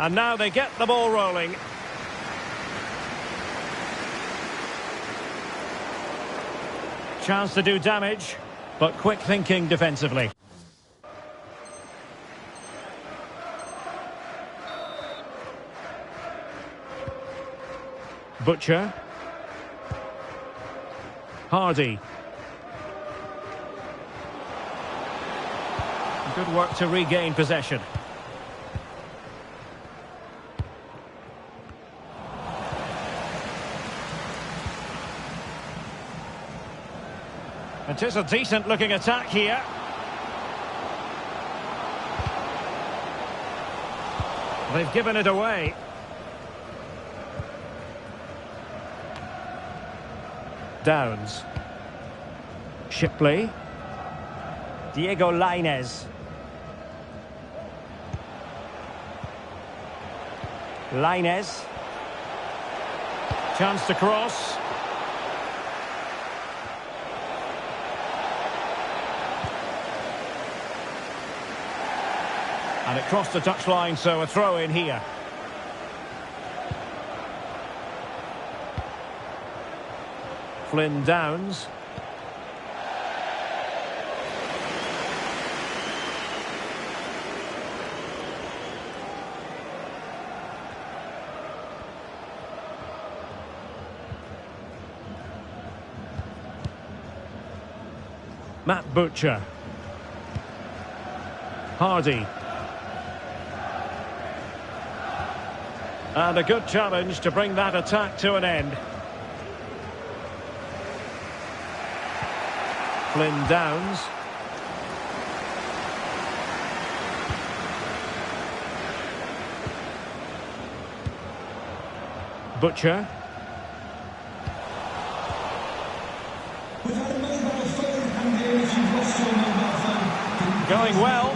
And now they get the ball rolling. Chance to do damage, but quick thinking defensively. Butcher. Hardy. Good work to regain possession. It is a decent looking attack here. They've given it away. Downs. Shipley. Diego Lainez. Lainez. Chance to cross. And it crossed the touchline, so a throw in here. Flynn Downs. Matt Butcher. Hardy. And a good challenge to bring that attack to an end. Flynn Downs. Butcher. Going well.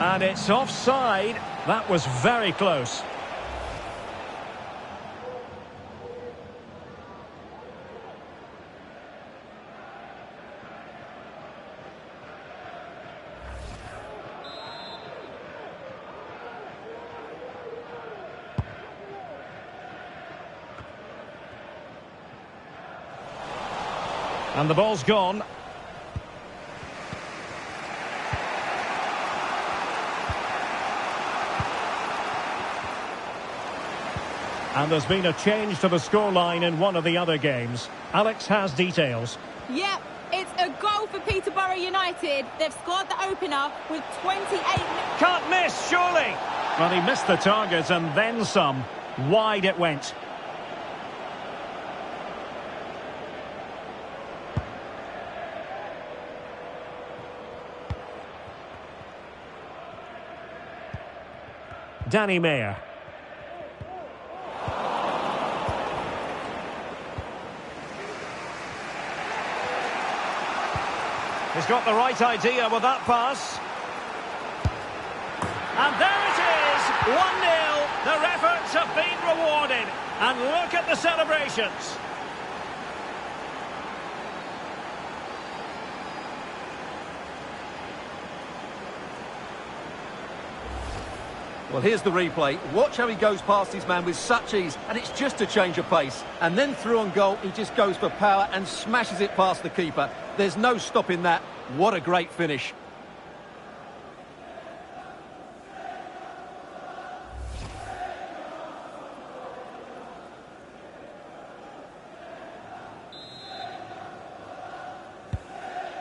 And it's offside. That was very close. And the ball's gone. And there's been a change to the scoreline in one of the other games. Alex has details. Yep, it's a goal for Peterborough United. They've scored the opener with 28 minutes. Can't miss, surely! Well, he missed the target and then some. Wide it went. Danny Mayer. He's got the right idea with that pass. And there it is, 1-0. Their efforts have been rewarded. And look at the celebrations. Well, here's the replay. Watch how he goes past his man with such ease, and it's just a change of pace. And then through on goal, he just goes for power and smashes it past the keeper. There's no stopping that. What a great finish.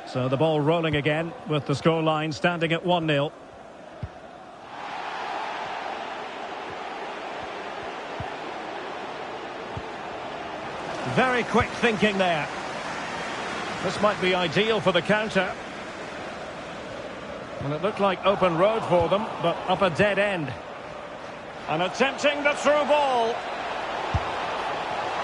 So the ball rolling again with the scoreline standing at 1-0. Very quick thinking there. This might be ideal for the counter. And it looked like open road for them, but up a dead end. And attempting the through ball.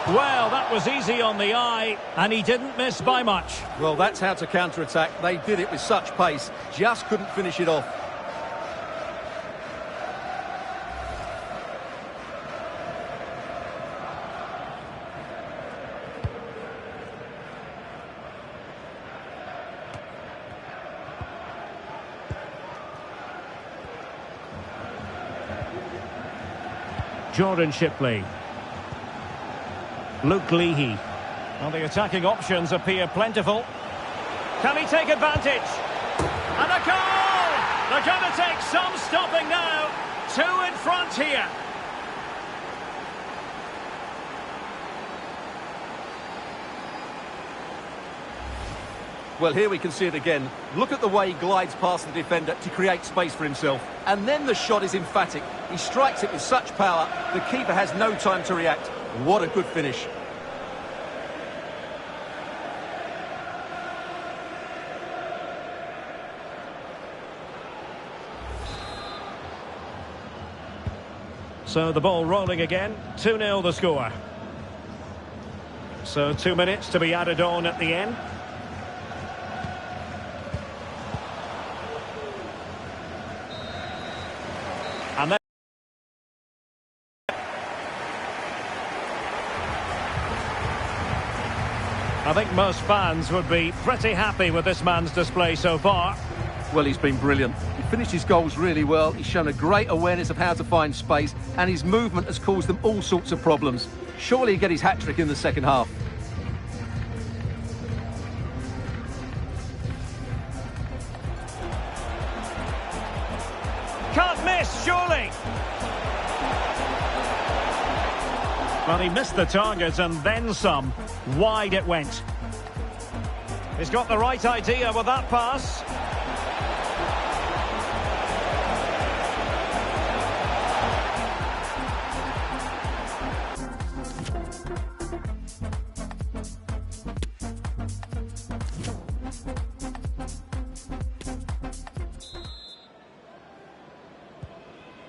Well, that was easy on the eye, and he didn't miss by much. Well, that's how to counter-attack. They did it with such pace, just couldn't finish it off. Jordan Shipley. Luke Leahy. Well, the attacking options appear plentiful. Can he take advantage? And a goal! They're going to take some stopping now. 2 in front here. Well, here we can see it again. Look at the way he glides past the defender to create space for himself. And then the shot is emphatic. He strikes it with such power, the keeper has no time to react. What a good finish. So the ball rolling again. 2-0 the score. So 2 minutes to be added on at the end. And then I think most fans would be pretty happy with this man's display so far. Well, he's been brilliant. He finished his goals really well. He's shown a great awareness of how to find space, and his movement has caused them all sorts of problems. Surely he'll get his hat-trick in the second half. Can't miss, surely. Well, he missed the target and then some. Wide it went. He's got the right idea with that pass.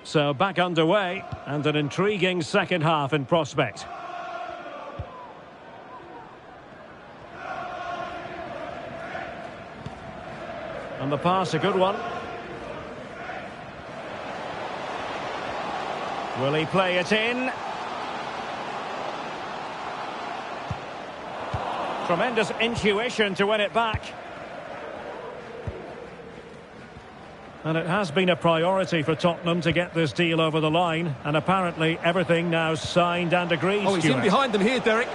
So back underway, and an intriguing second half in prospect. And the pass, a good one. Will he play it in? Tremendous intuition to win it back. And it has been a priority for Tottenham to get this deal over the line. And apparently everything now signed and agreed. Oh, he's in behind them here, Derek.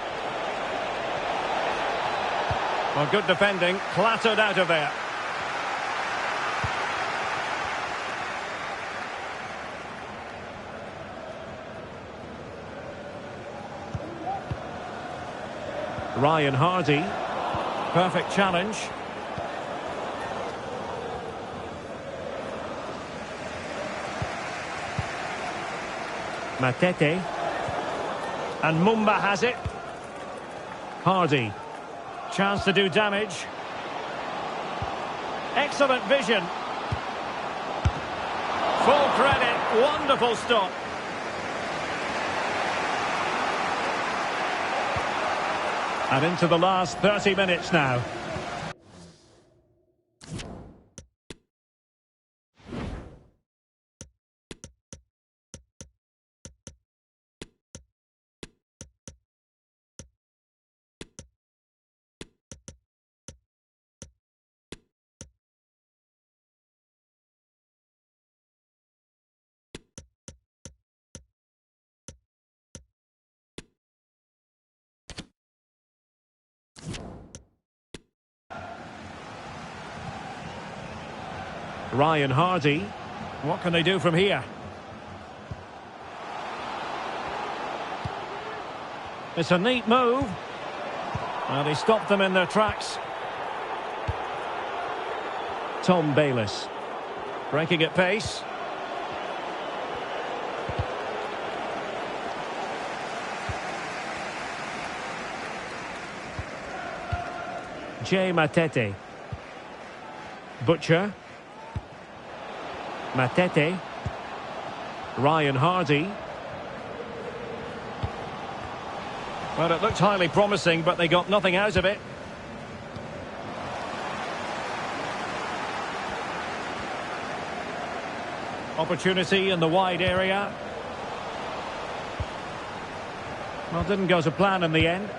Well, good defending, clattered out of there. Ryan Hardy. Perfect challenge. Matete. And Mumba has it. Hardy. Chance to do damage. Excellent vision. Full credit. Wonderful stop. And into the last 30 minutes now. Ryan Hardy. What can they do from here? It's a neat move. And he stopped them in their tracks. Tom Bayliss. Breaking at pace. Jay Matete. Butcher. Matete. Ryan Hardy. Well, it looked highly promising, but they got nothing out of it. Opportunity in the wide area. Well, didn't go to plan in the end.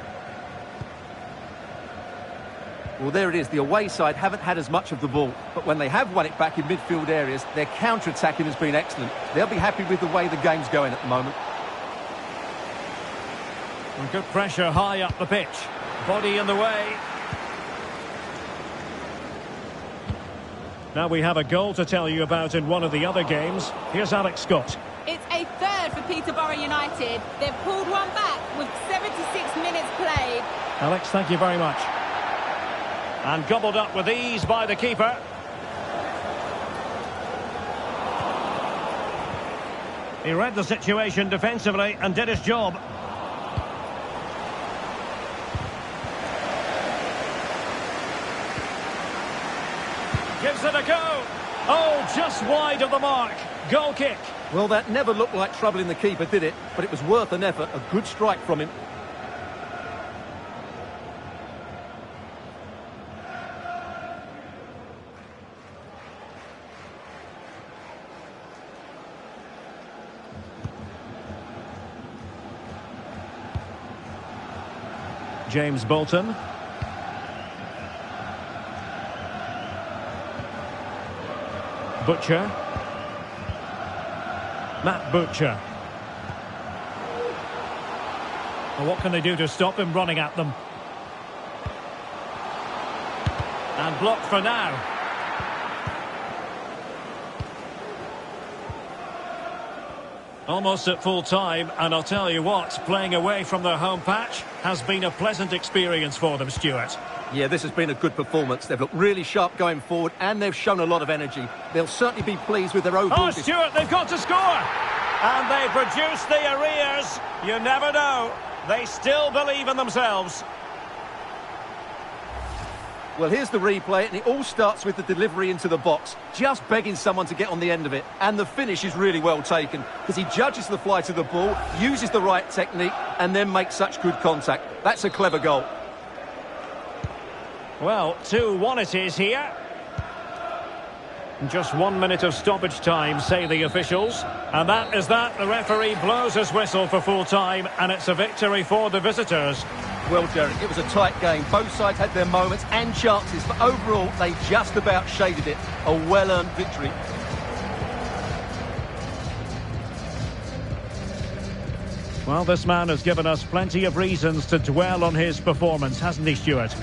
Well, there it is. The away side haven't had as much of the ball, but when they have won it back in midfield areas, their counter-attacking has been excellent. They'll be happy with the way the game's going at the moment. And good pressure high up the pitch. Body in the way. Now we have a goal to tell you about in one of the other games. Here's Alex Scott. It's a third for Peterborough United. They've pulled one back with 76 minutes played. Alex, thank you very much. And gobbled up with ease by the keeper. He read the situation defensively and did his job. Gives it a go. Oh, just wide of the mark. Goal kick. Well, that never looked like troubling the keeper, did it? But it was worth an effort. A good strike from him. James Bolton. Butcher. Matt Butcher. Well, what can they do to stop him running at them? And blocked for now. Almost at full time, and I'll tell you what, playing away from their home patch has been a pleasant experience for them, Stuart. Yeah, this has been a good performance. They've looked really sharp going forward, and they've shown a lot of energy. They'll certainly be pleased with their overall... Oh, Stuart, they've got to score! And they produce the arrears. You never know. They still believe in themselves. Well, here's the replay, and it all starts with the delivery into the box. Just begging someone to get on the end of it. And the finish is really well taken, because he judges the flight of the ball, uses the right technique, and then makes such good contact. That's a clever goal. Well, 2-1 it is here. Just 1 minute of stoppage time, say the officials. And that is that. The referee blows his whistle for full time, and it's a victory for the visitors. Well, Derek, it was a tight game. Both sides had their moments and chances, but overall, they just about shaded it. A well-earned victory. Well, this man has given us plenty of reasons to dwell on his performance, hasn't he, Stuart?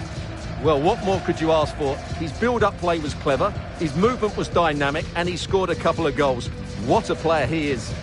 Well, what more could you ask for? His build-up play was clever, his movement was dynamic, and he scored a couple of goals. What a player he is.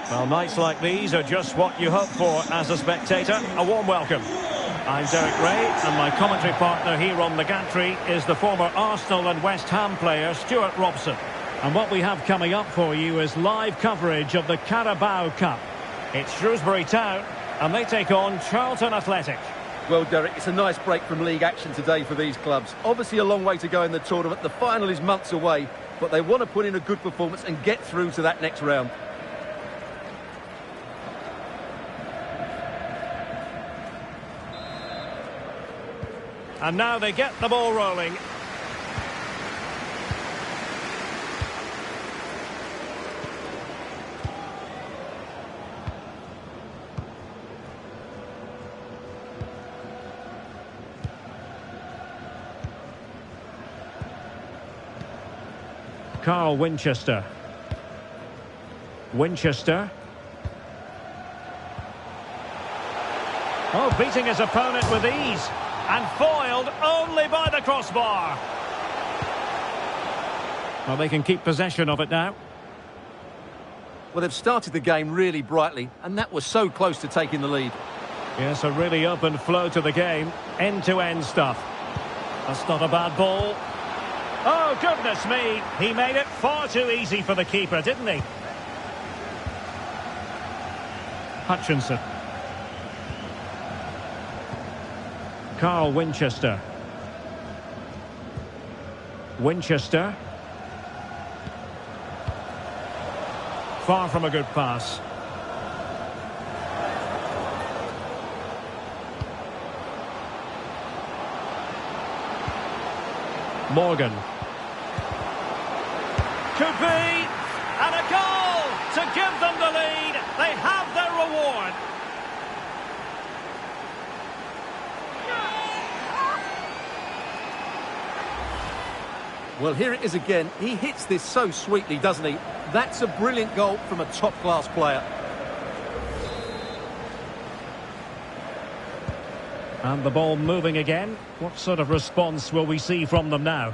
Well, nights like these are just what you hope for as a spectator. A warm welcome. I'm Derek Ray, and my commentary partner here on the gantry is the former Arsenal and West Ham player Stuart Robson. And what we have coming up for you is live coverage of the Carabao Cup. It's Shrewsbury Town, and they take on Charlton Athletic. Well, Derek, it's a nice break from league action today for these clubs. Obviously a long way to go in the tournament. The final is months away, but they want to put in a good performance and get through to that next round. And now they get the ball rolling. Carl Winchester. Winchester. Oh, beating his opponent with ease. And foiled only by the crossbar. Well, they can keep possession of it now. Well, they've started the game really brightly, and that was so close to taking the lead. Yes, a really open flow to the game. End-to-end stuff. That's not a bad ball. Oh, goodness me. He made it far too easy for the keeper, didn't he? Hutchinson. Carl Winchester. Winchester. Far from a good pass. Morgan. Could be. And a goal to give them the lead. They have their reward. Well, here it is again. He hits this so sweetly, doesn't he? That's a brilliant goal from a top-class player. And the ball moving again. What sort of response will we see from them now?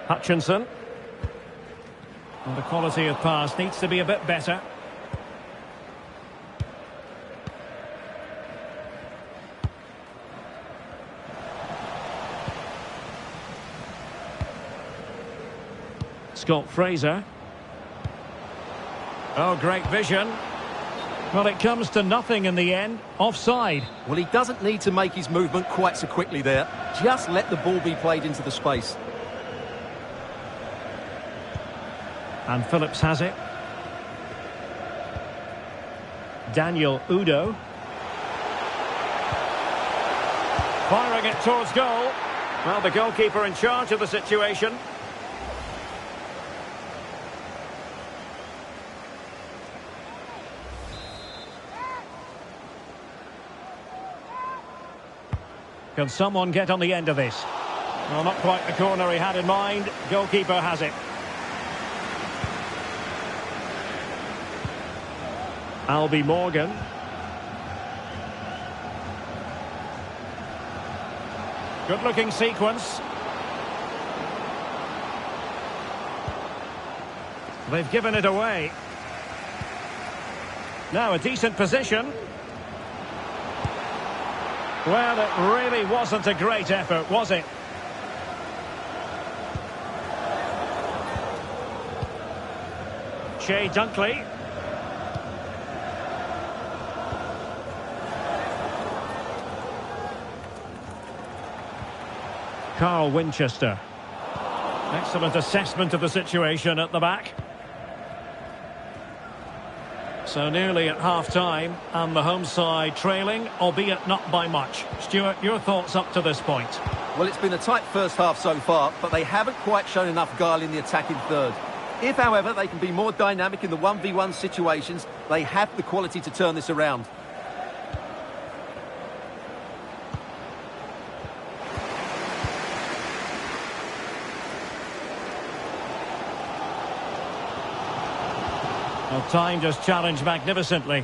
Hutchinson. And the quality of pass needs to be a bit better. Scott Fraser. Oh, great vision. Well, it comes to nothing in the end. Offside. Well, he doesn't need to make his movement quite so quickly there. Just let the ball be played into the space. And Phillips has it. Daniel Udo. Firing it towards goal. Well, the goalkeeper in charge of the situation. Can someone get on the end of this? Well, not quite the corner he had in mind. Goalkeeper has it. Albie Morgan. Good-looking sequence. They've given it away. Now a decent position. Well, it really wasn't a great effort, was it? Shea Dunkley. Carl Winchester. Excellent assessment of the situation at the back. So nearly at half-time, and the home side trailing, albeit not by much. Stuart, your thoughts up to this point? Well, it's been a tight first half so far, but they haven't quite shown enough guile in the attacking third. If, however, they can be more dynamic in the 1v1 situations, they have the quality to turn this around. Well, time just challenged magnificently.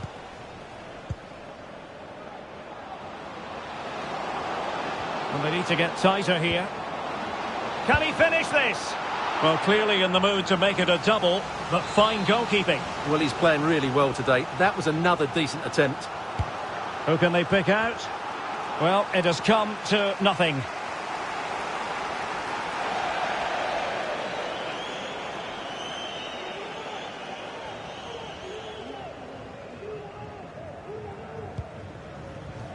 And they need to get tighter here. Can he finish this? Well, clearly in the mood to make it a double, but fine goalkeeping. Well, he's playing really well today. That was another decent attempt. Who can they pick out? Well, it has come to nothing.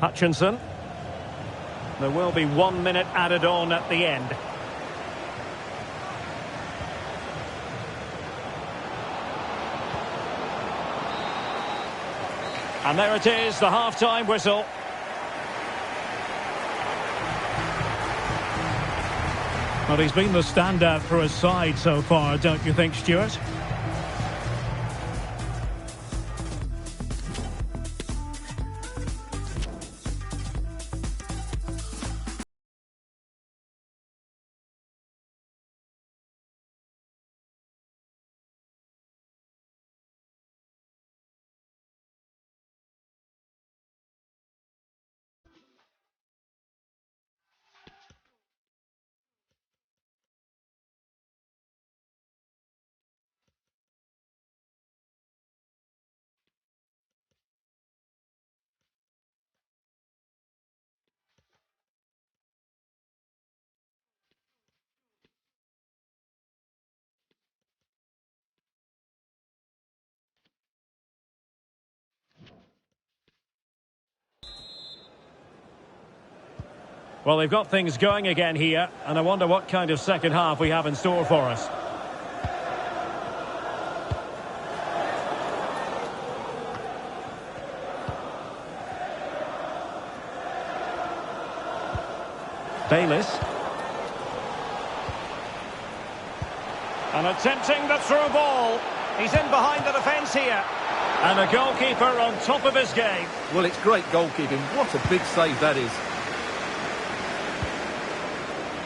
Hutchinson. There will be 1 minute added on at the end. And there it is, the half-time whistle. Well, he's been the standout for his side so far, don't you think, Stuart? Well, they've got things going again here, and I wonder what kind of second half we have in store for us. Bayliss. And attempting the through ball. He's in behind the defence here. And a goalkeeper on top of his game. Well, it's great goalkeeping. What a big save that is.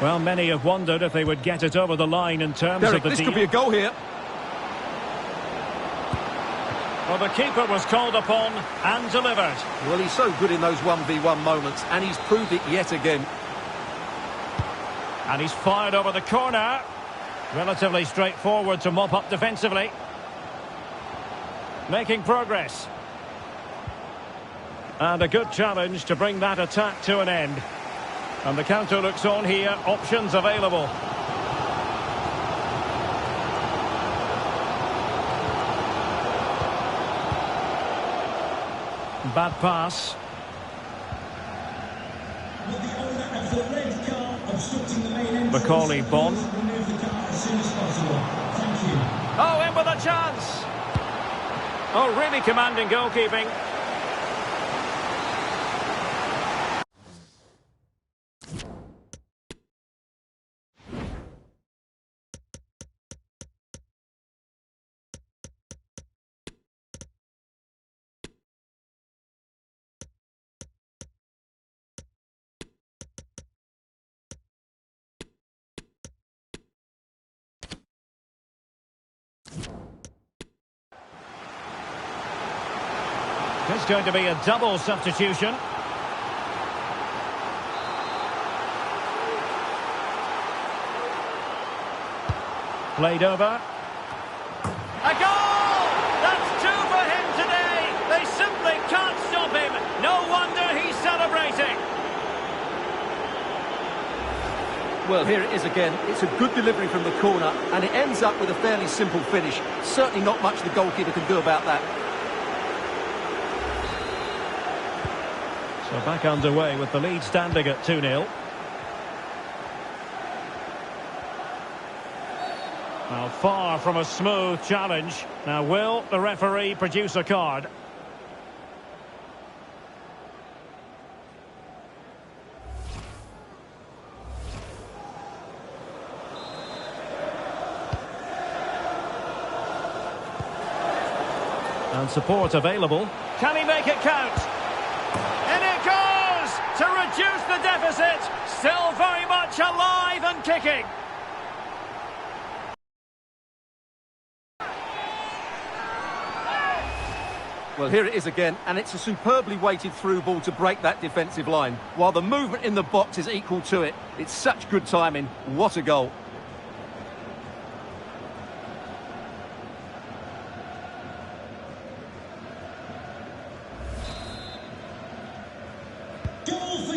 Well, many have wondered if they would get it over the line in terms Derek, of the this deal. could be a goal here. Well, the keeper was called upon and delivered. Well, he's so good in those 1v1 moments, and he's proved it yet again. And he's fired over the corner. Relatively straightforward to mop up defensively. Making progress. And a good challenge to bring that attack to an end. And the counter looks on here, options available. Bad pass. Macaulay Bonne. Oh, in with a chance. Oh, really commanding goalkeeping. It's going to be a double substitution. Played over. A goal! That's two for him today. They simply can't stop him. No wonder he's celebrating. Well, here it is again. It's a good delivery from the corner, and it ends up with a fairly simple finish. Certainly not much the goalkeeper can do about that. So back underway with the lead standing at 2-0. Now far from a smooth challenge. Now will the referee produce a card? And support available. Can he make it count? In it goes to reduce the deficit. Still very much alive and kicking. Well, here it is again, and it's a superbly weighted through ball to break that defensive line, while the movement in the box is equal to it. It's such good timing. What a goal.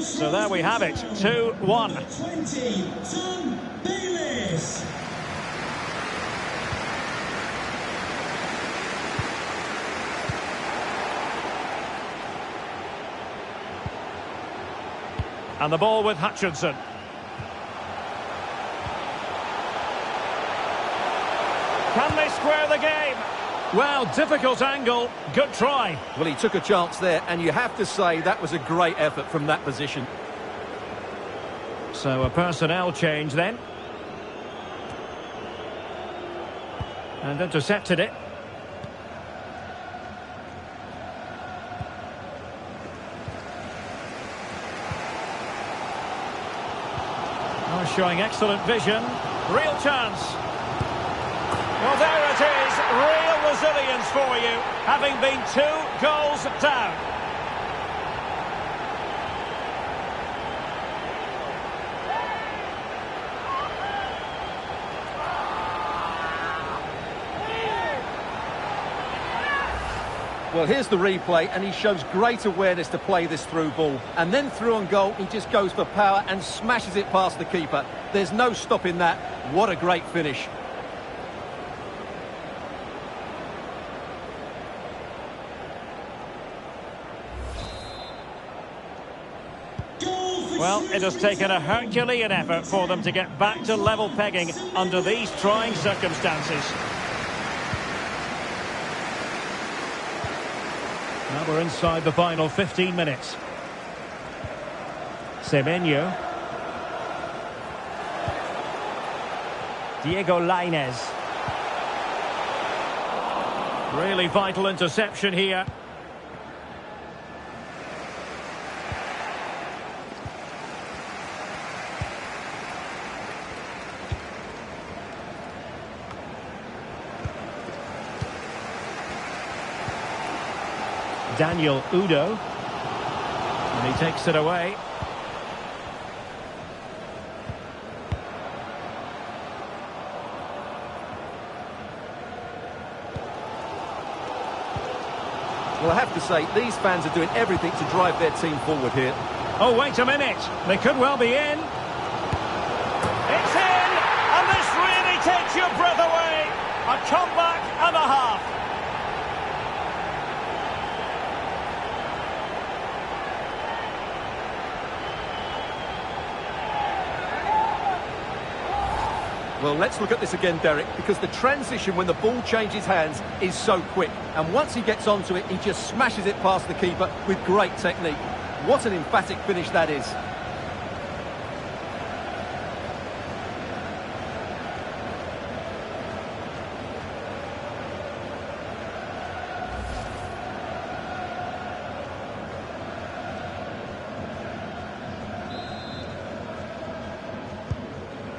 So there we have it, 2-1. And the ball with Hutchinson. Can they square the game? Well, difficult angle. Good try. Well, he took a chance there, and you have to say that was a great effort from that position. So a personnel change then. And intercepted it. Oh, showing excellent vision. Real chance. Well, there it is. Real resilience for you, having been 2 goals down. Well, here's the replay, and he shows great awareness to play this through ball. And then through on goal, he just goes for power and smashes it past the keeper. There's no stopping that. What a great finish. Well, it has taken a Herculean effort for them to get back to level pegging under these trying circumstances. Now we're inside the final 15 minutes. Semenyo. Diego Lainez. Really vital interception here. Daniel Udo, and he takes it away. Well, I have to say, these fans are doing everything to drive their team forward here. Oh, wait a minute. They could well be in. It's in! And this really takes your breath away. A comeback and a half. Well, let's look at this again, Derek, because the transition when the ball changes hands is so quick. And once he gets onto it, he just smashes it past the keeper with great technique. What an emphatic finish that is.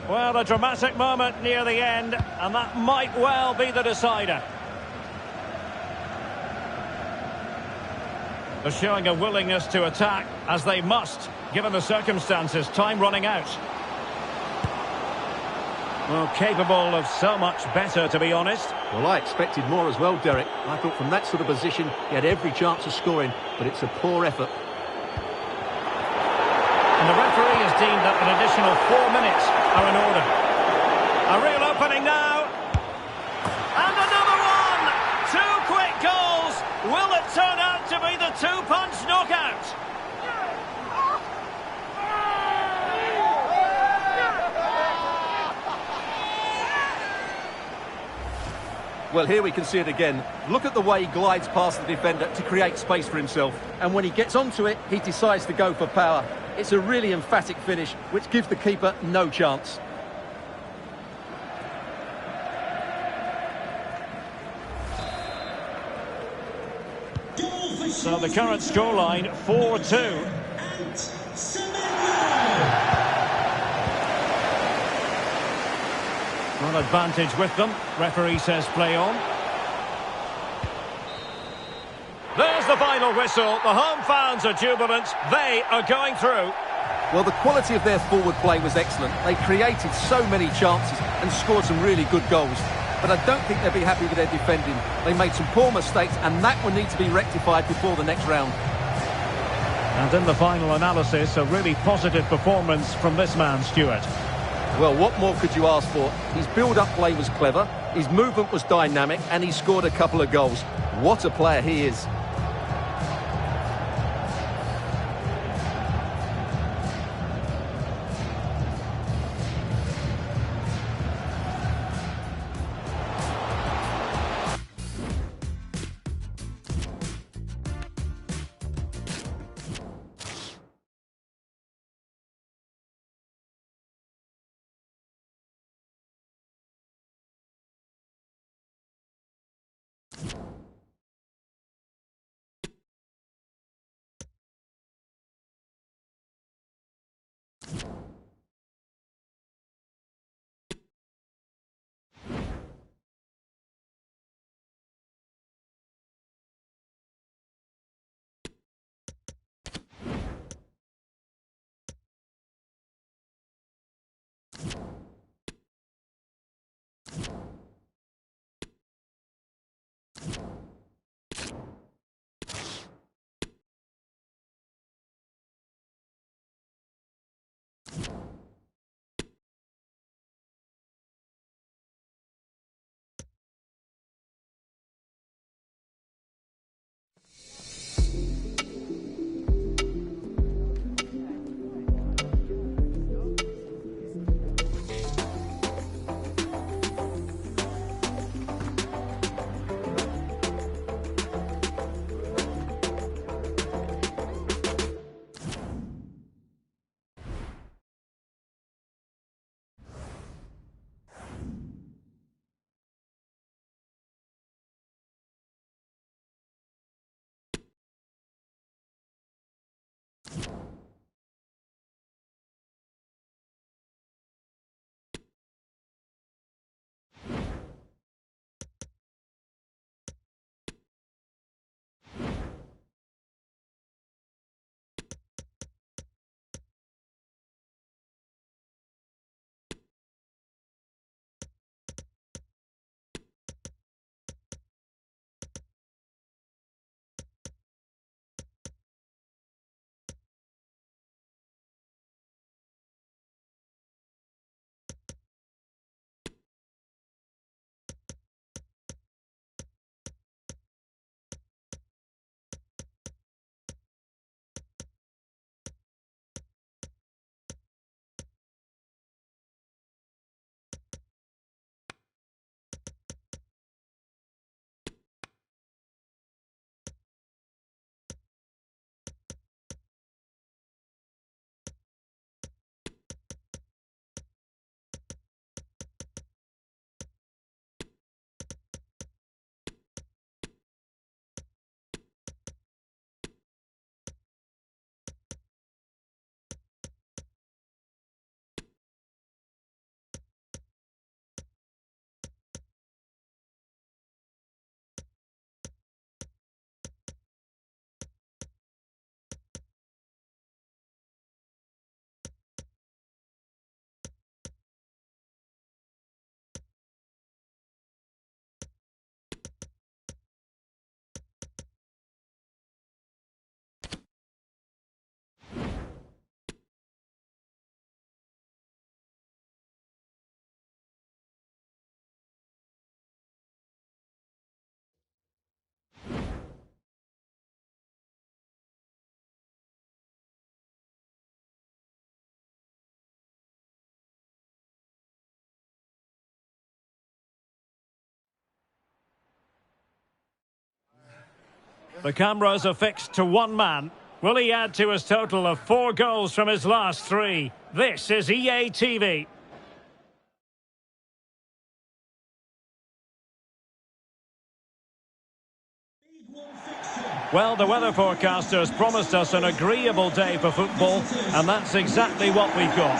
Well, a dramatic moment near the end, and that might well be the decider. They're showing a willingness to attack, as they must, given the circumstances. Time running out. Well, capable of so much better, to be honest. Well, I expected more as well, Derek. I thought from that sort of position, he had every chance of scoring, but it's a poor effort. And the referee has deemed that an additional 4 minutes are in order. A real opening now. And another one! 2 quick goals. Will it turn out to be the 2-punch knockout? Well, here we can see it again. Look at the way he glides past the defender to create space for himself. And when he gets onto it, he decides to go for power. It's a really emphatic finish, which gives the keeper no chance. So the current scoreline, 4-2. Well, advantage with them. Referee says play on. There's the final whistle. The home fans are jubilant. They are going through. Well, the quality of their forward play was excellent. They created so many chances and scored some really good goals. But I don't think they'll be happy with their defending. They made some poor mistakes, and that will need to be rectified before the next round. And in the final analysis, a really positive performance from this man, Stuart. Well, what more could you ask for? His build-up play was clever, his movement was dynamic, and he scored a couple of goals. What a player he is. The cameras are fixed to one man. Will he add to his total of 4 goals from his last 3? This is EA TV. Well, the weather forecasters promised us an agreeable day for football, and that's exactly what we've got.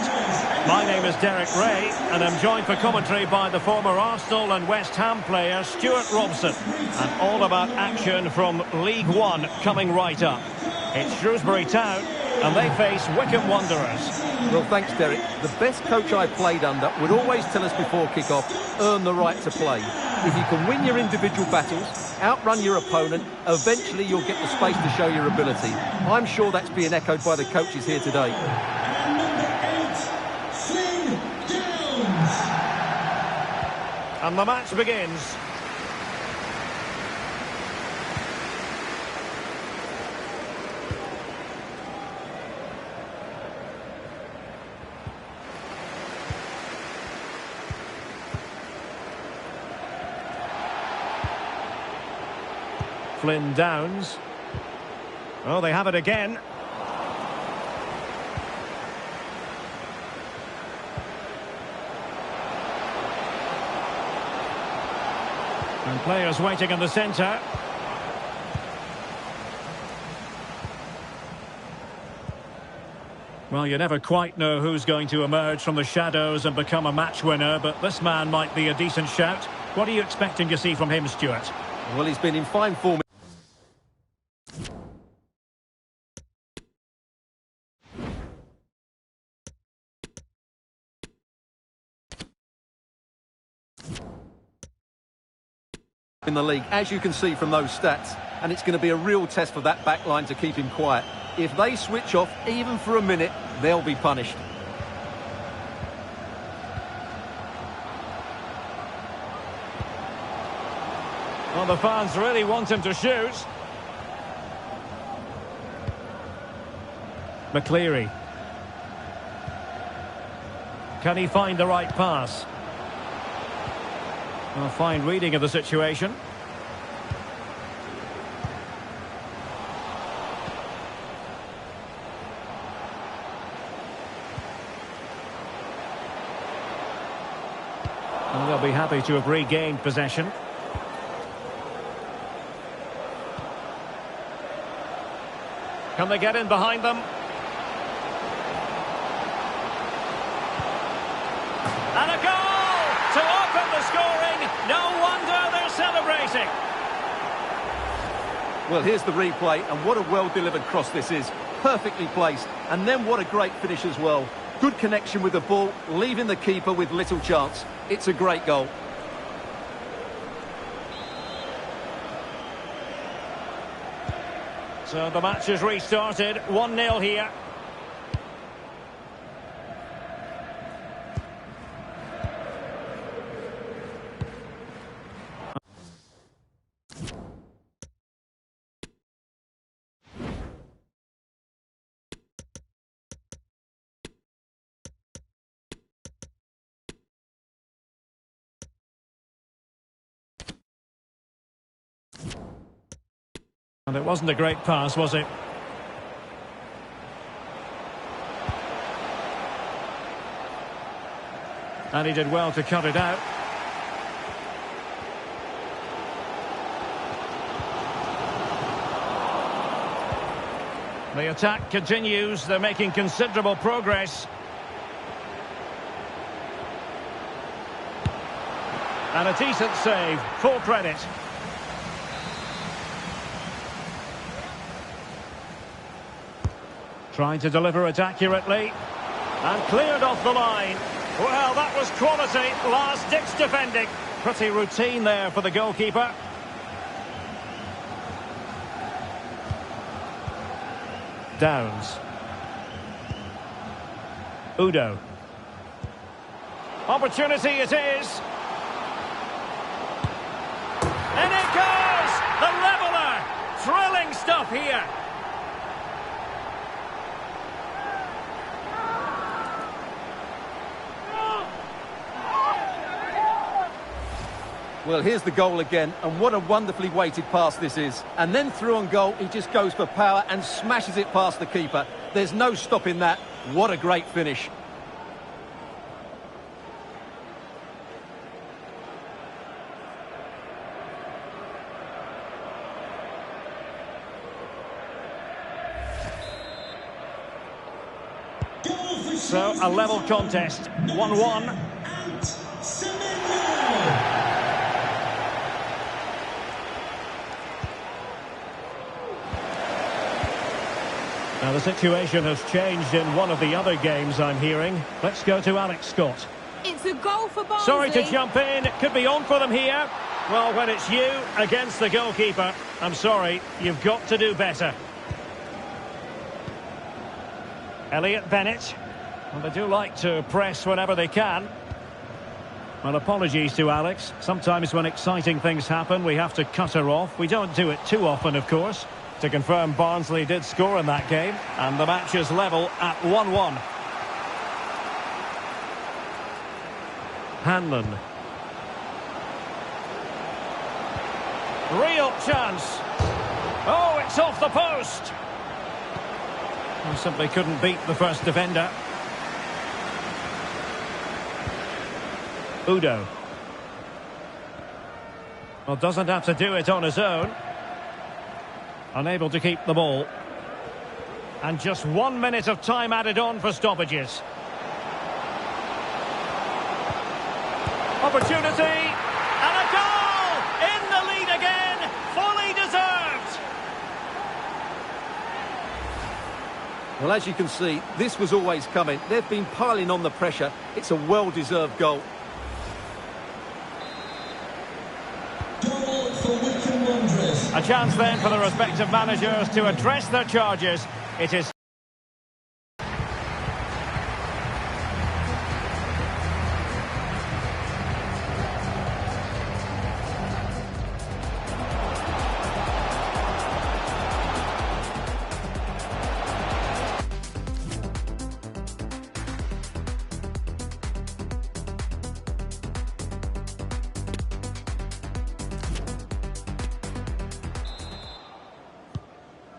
My name is Derek Ray, and I'm joined for commentary by the former Arsenal and West Ham player Stuart Robson. And all about action from League One coming right up. It's Shrewsbury Town, and they face Wycombe Wanderers. Well, thanks, Derek. The best coach I played under would always tell us before kick-off, earn the right to play. If you can win your individual battles, outrun your opponent, eventually you'll get the space to show your ability. I'm sure that's being echoed by the coaches here today. And the match begins. Flynn Downs. Oh, they have it again. And players waiting in the centre. Well, you never quite know who's going to emerge from the shadows and become a match winner, but this man might be a decent shout. What are you expecting to see from him, Stuart? Well, he's been in fine form in the league, as you can see from those stats, and it's going to be a real test for that back line to keep him quiet. If they switch off even for a minute, they'll be punished. Well, the fans really want him to shoot. McCleary. Can he find the right pass? A fine reading of the situation. And they'll be happy to have regained possession. Can they get in behind them? And a goal to open the scoring. No wonder they're celebrating. Well, here's the replay, and what a well-delivered cross this is. Perfectly placed, and then what a great finish as well. Good connection with the ball, leaving the keeper with little chance. It's a great goal. So the match is restarted, 1-0 here. And it wasn't a great pass, was it? And he did well to cut it out. The attack continues. They're making considerable progress. And a decent save. Full credit. Trying to deliver it accurately. And cleared off the line. Well, that was quality. Last-ditch defending. Pretty routine there for the goalkeeper. Downs. Udo. Opportunity it is. And it goes! The leveller! Thrilling stuff here. Well, here's the goal again, and what a wonderfully weighted pass this is. And then through on goal, he just goes for power and smashes it past the keeper. There's no stopping that. What a great finish. So, a level contest, 1-1. Now, the situation has changed in one of the other games, I'm hearing. Let's go to Alex Scott. It's a goal for Barnsley. Sorry to jump in. It could be on for them here. Well, when it's you against the goalkeeper, I'm sorry, you've got to do better. Elliot Bennett. Well, they do like to press whenever they can. Well, apologies to Alex. Sometimes when exciting things happen, we have to cut her off. We don't do it too often, of course. To confirm, Barnsley did score in that game, and the match is level at 1-1. Hanlon. Real chance. Oh, it's off the post. Well, simply couldn't beat the first defender. Udo. Well, doesn't have to do it on his own. Unable to keep the ball. And just 1 minute of time added on for stoppages. Opportunity. And a goal! In the lead again. Fully deserved. Well, as you can see, this was always coming. They've been piling on the pressure. It's a well-deserved goal. A chance then for the respective managers to address their charges. It is...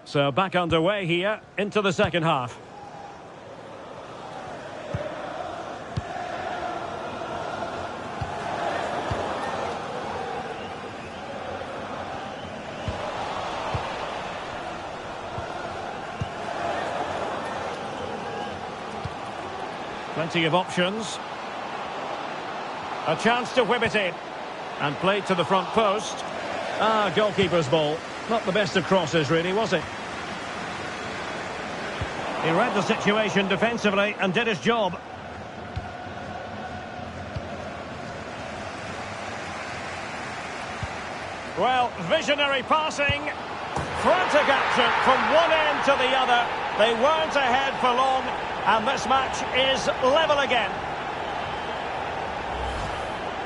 So back underway here into the second half. Plenty of options. A chance to whip it in. And played to the front post. Ah, goalkeeper's ball. Not the best of crosses, really, was it? He read the situation defensively and did his job. Well, visionary passing. Frantic action from one end to the other. They weren't ahead for long, and this match is level again.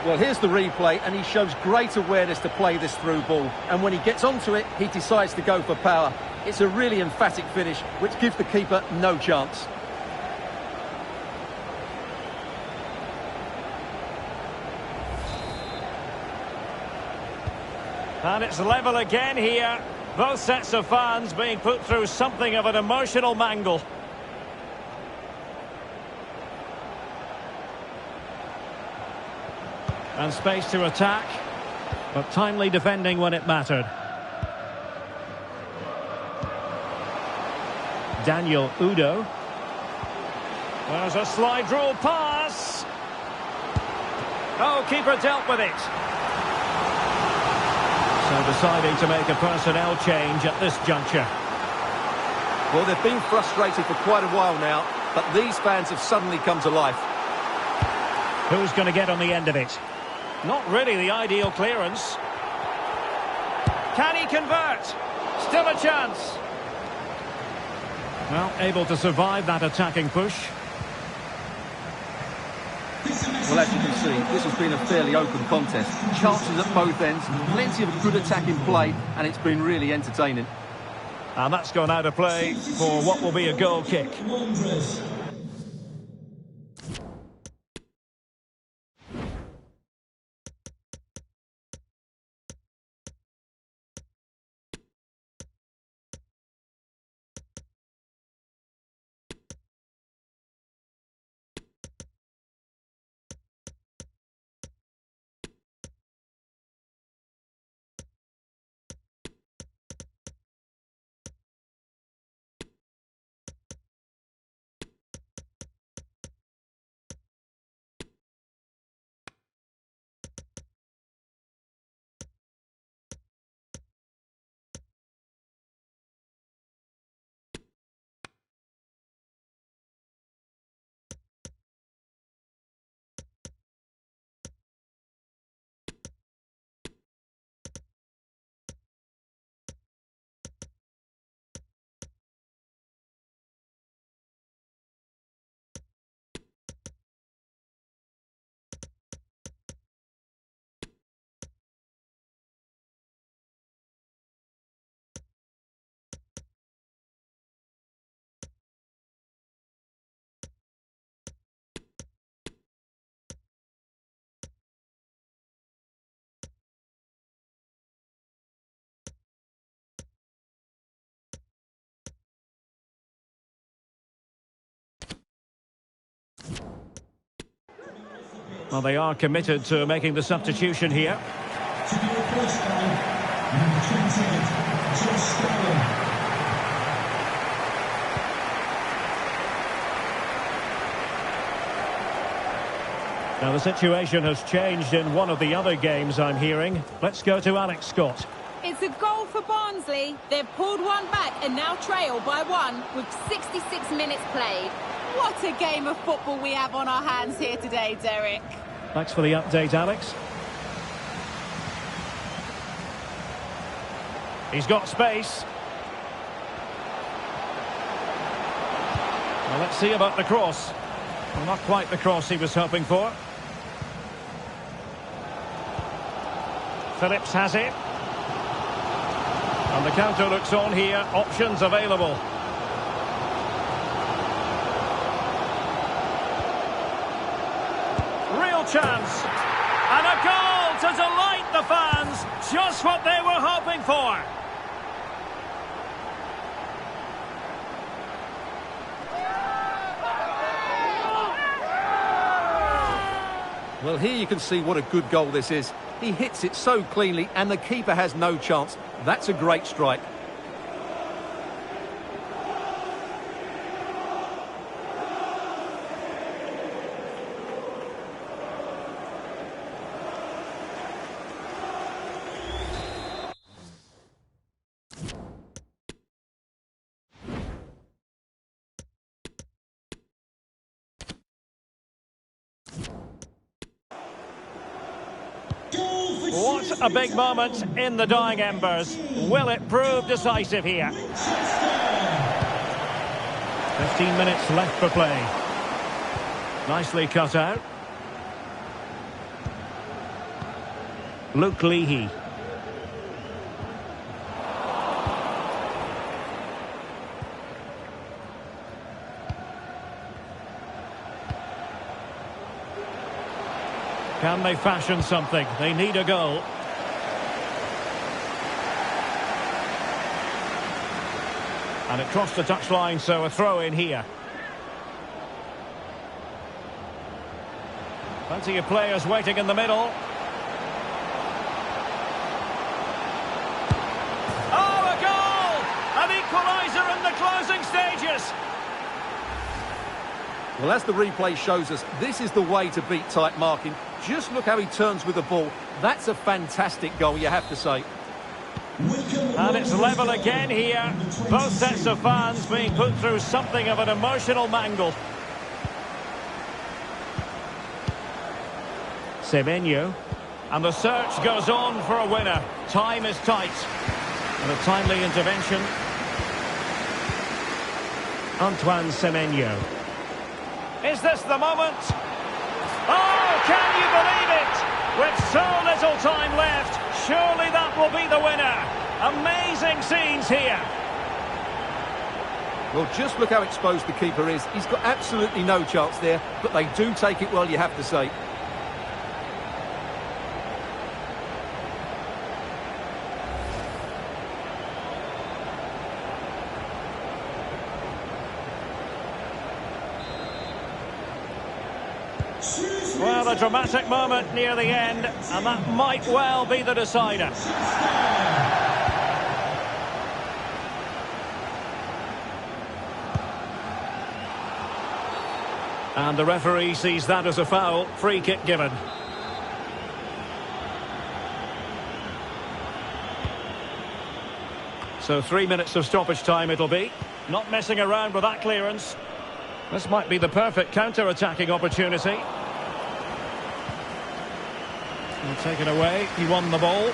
Well, here's the replay, and he shows great awareness to play this through ball. And when he gets onto it, he decides to go for power. It's a really emphatic finish, which gives the keeper no chance. And it's level again here. Both sets of fans being put through something of an emotional mangle. And space to attack, but timely defending when it mattered. Daniel Udo. There's a slide rule pass. Oh, keeper dealt with it. So deciding to make a personnel change at this juncture. Well, they've been frustrated for quite a while now, but these fans have suddenly come to life. Who's going to get on the end of it? Not really the ideal clearance. Can he convert? Still a chance. Well, able to survive that attacking push. Well, as you can see, this has been a fairly open contest. Chances at both ends, plenty of good attacking play, and it's been really entertaining. And that's gone out of play for what will be a goal kick. Well, they are committed to making the substitution here. To be replaced by number 28, Josh Stalin. Now, the situation has changed in one of the other games, I'm hearing. Let's go to Alex Scott. It's a goal for Barnsley. They've pulled one back and now trail by one with 66 minutes played. What a game of football we have on our hands here today, Derek. Thanks for the update, Alex. He's got space. Well, let's see about the cross. Well, not quite the cross he was hoping for. Phillips has it. And the counter looks on here. Options available. Real chance. And a goal to delight the fans. Just what they were hoping for. Well, here you can see what a good goal this is. He hits it so cleanly and the keeper has no chance. That's a great strike. What a big moment in the dying embers. Will it prove decisive here? 15 minutes left for play. Nicely cut out. Luke Leahy. Can they fashion something? They need a goal. And it crossed the touchline, so a throw in here. Plenty of players waiting in the middle. Oh, a goal! An equaliser in the closing stages. Well, as the replay shows us, this is the way to beat tight marking. Just look how he turns with the ball. That's a fantastic goal, you have to say. And it's level again here. Both sets of fans being put through something of an emotional mangle. Semenyo. And the search goes on for a winner. Time is tight. And a timely intervention. Antoine Semenyo. Is this the moment? Oh, can you believe it? With so little time left, surely that will be the winner. Amazing scenes here. Well, just look how exposed the keeper is. He's got absolutely no chance there, but they do take it well, you have to say. Well, a dramatic moment near the end, and that might well be the decider. And the referee sees that as a foul. Free kick given. So 3 minutes of stoppage time it'll be. Not messing around with that clearance. This might be the perfect counter-attacking opportunity. He'll take it away. He won the ball.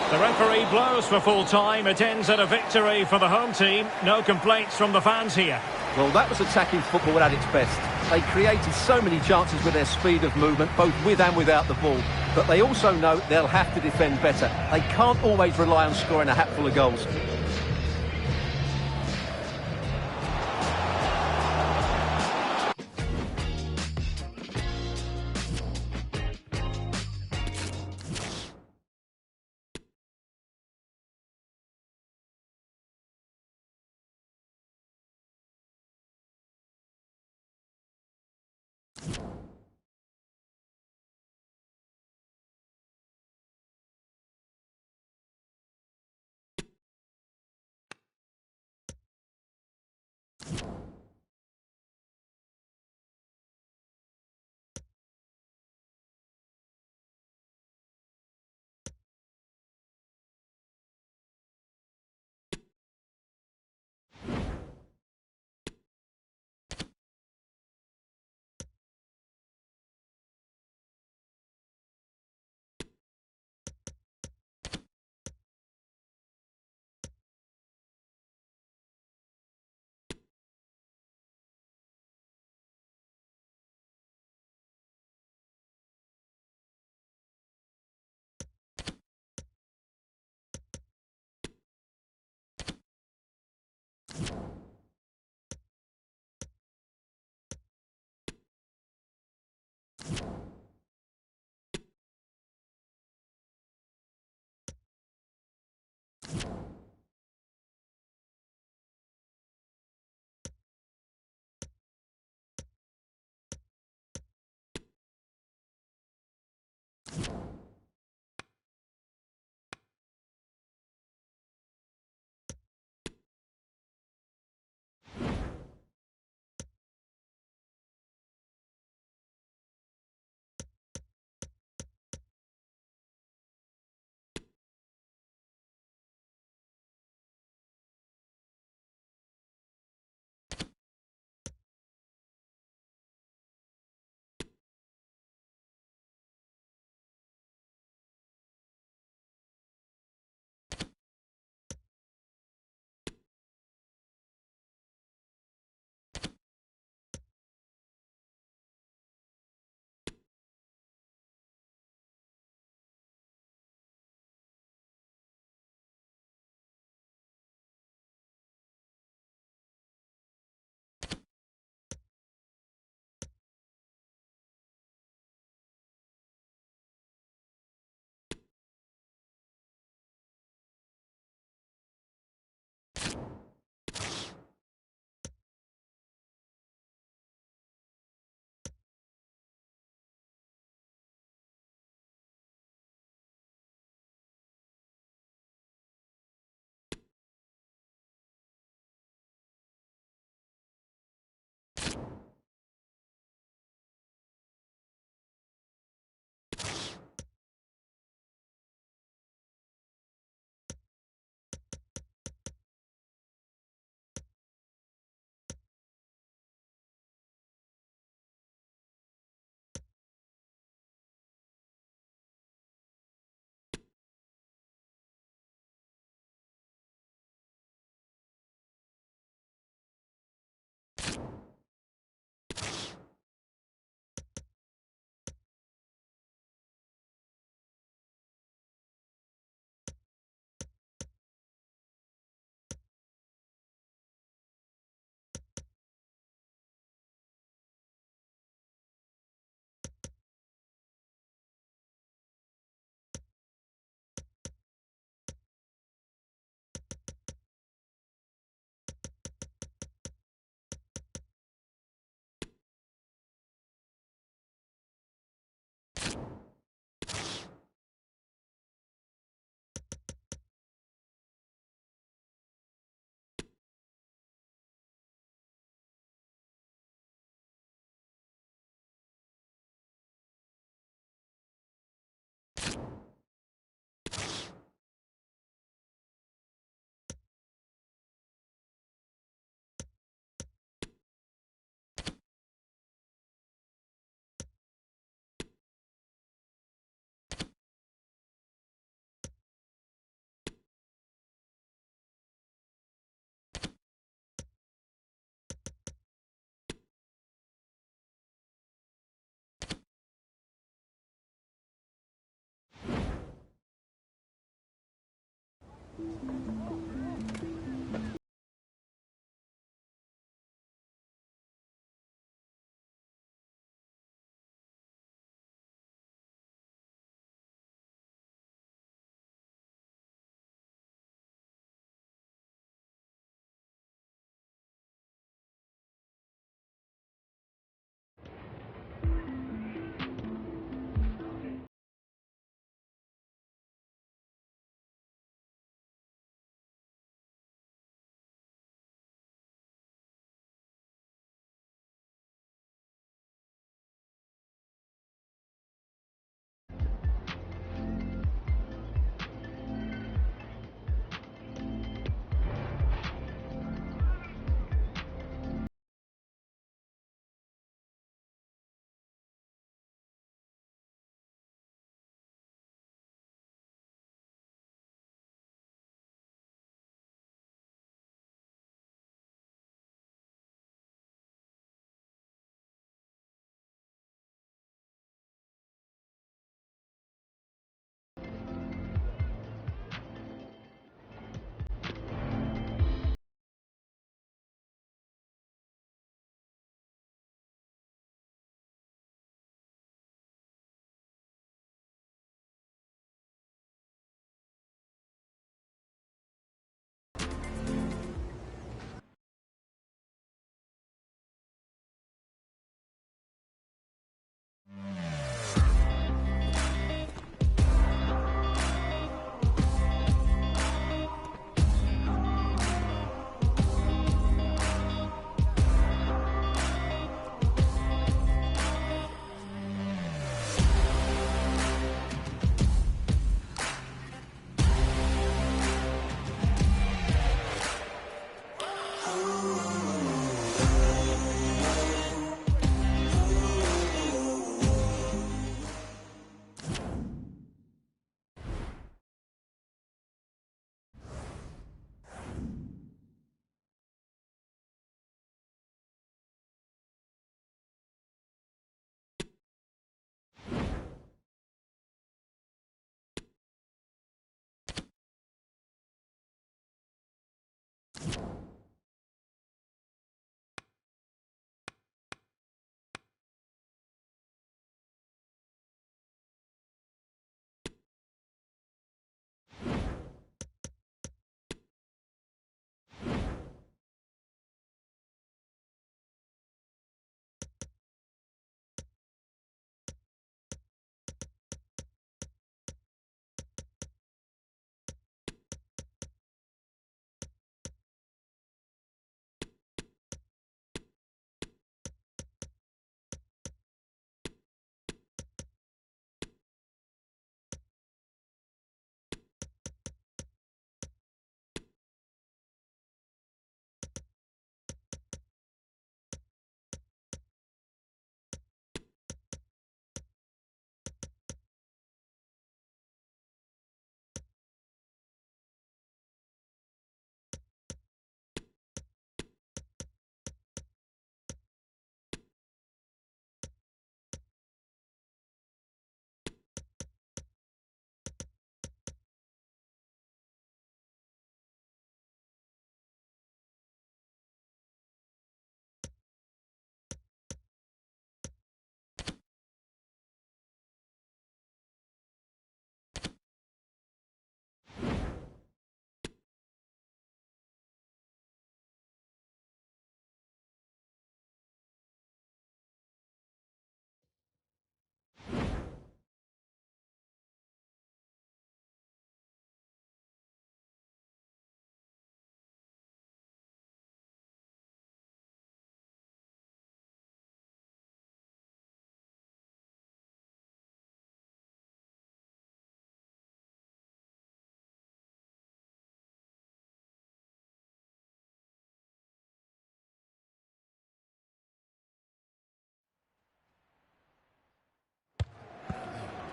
The referee blows for full time. It ends at a victory for the home team. No complaints from the fans here. Well, that was attacking football at its best. They created so many chances with their speed of movement, both with and without the ball. But they also know they'll have to defend better. They can't always rely on scoring a hatful of goals.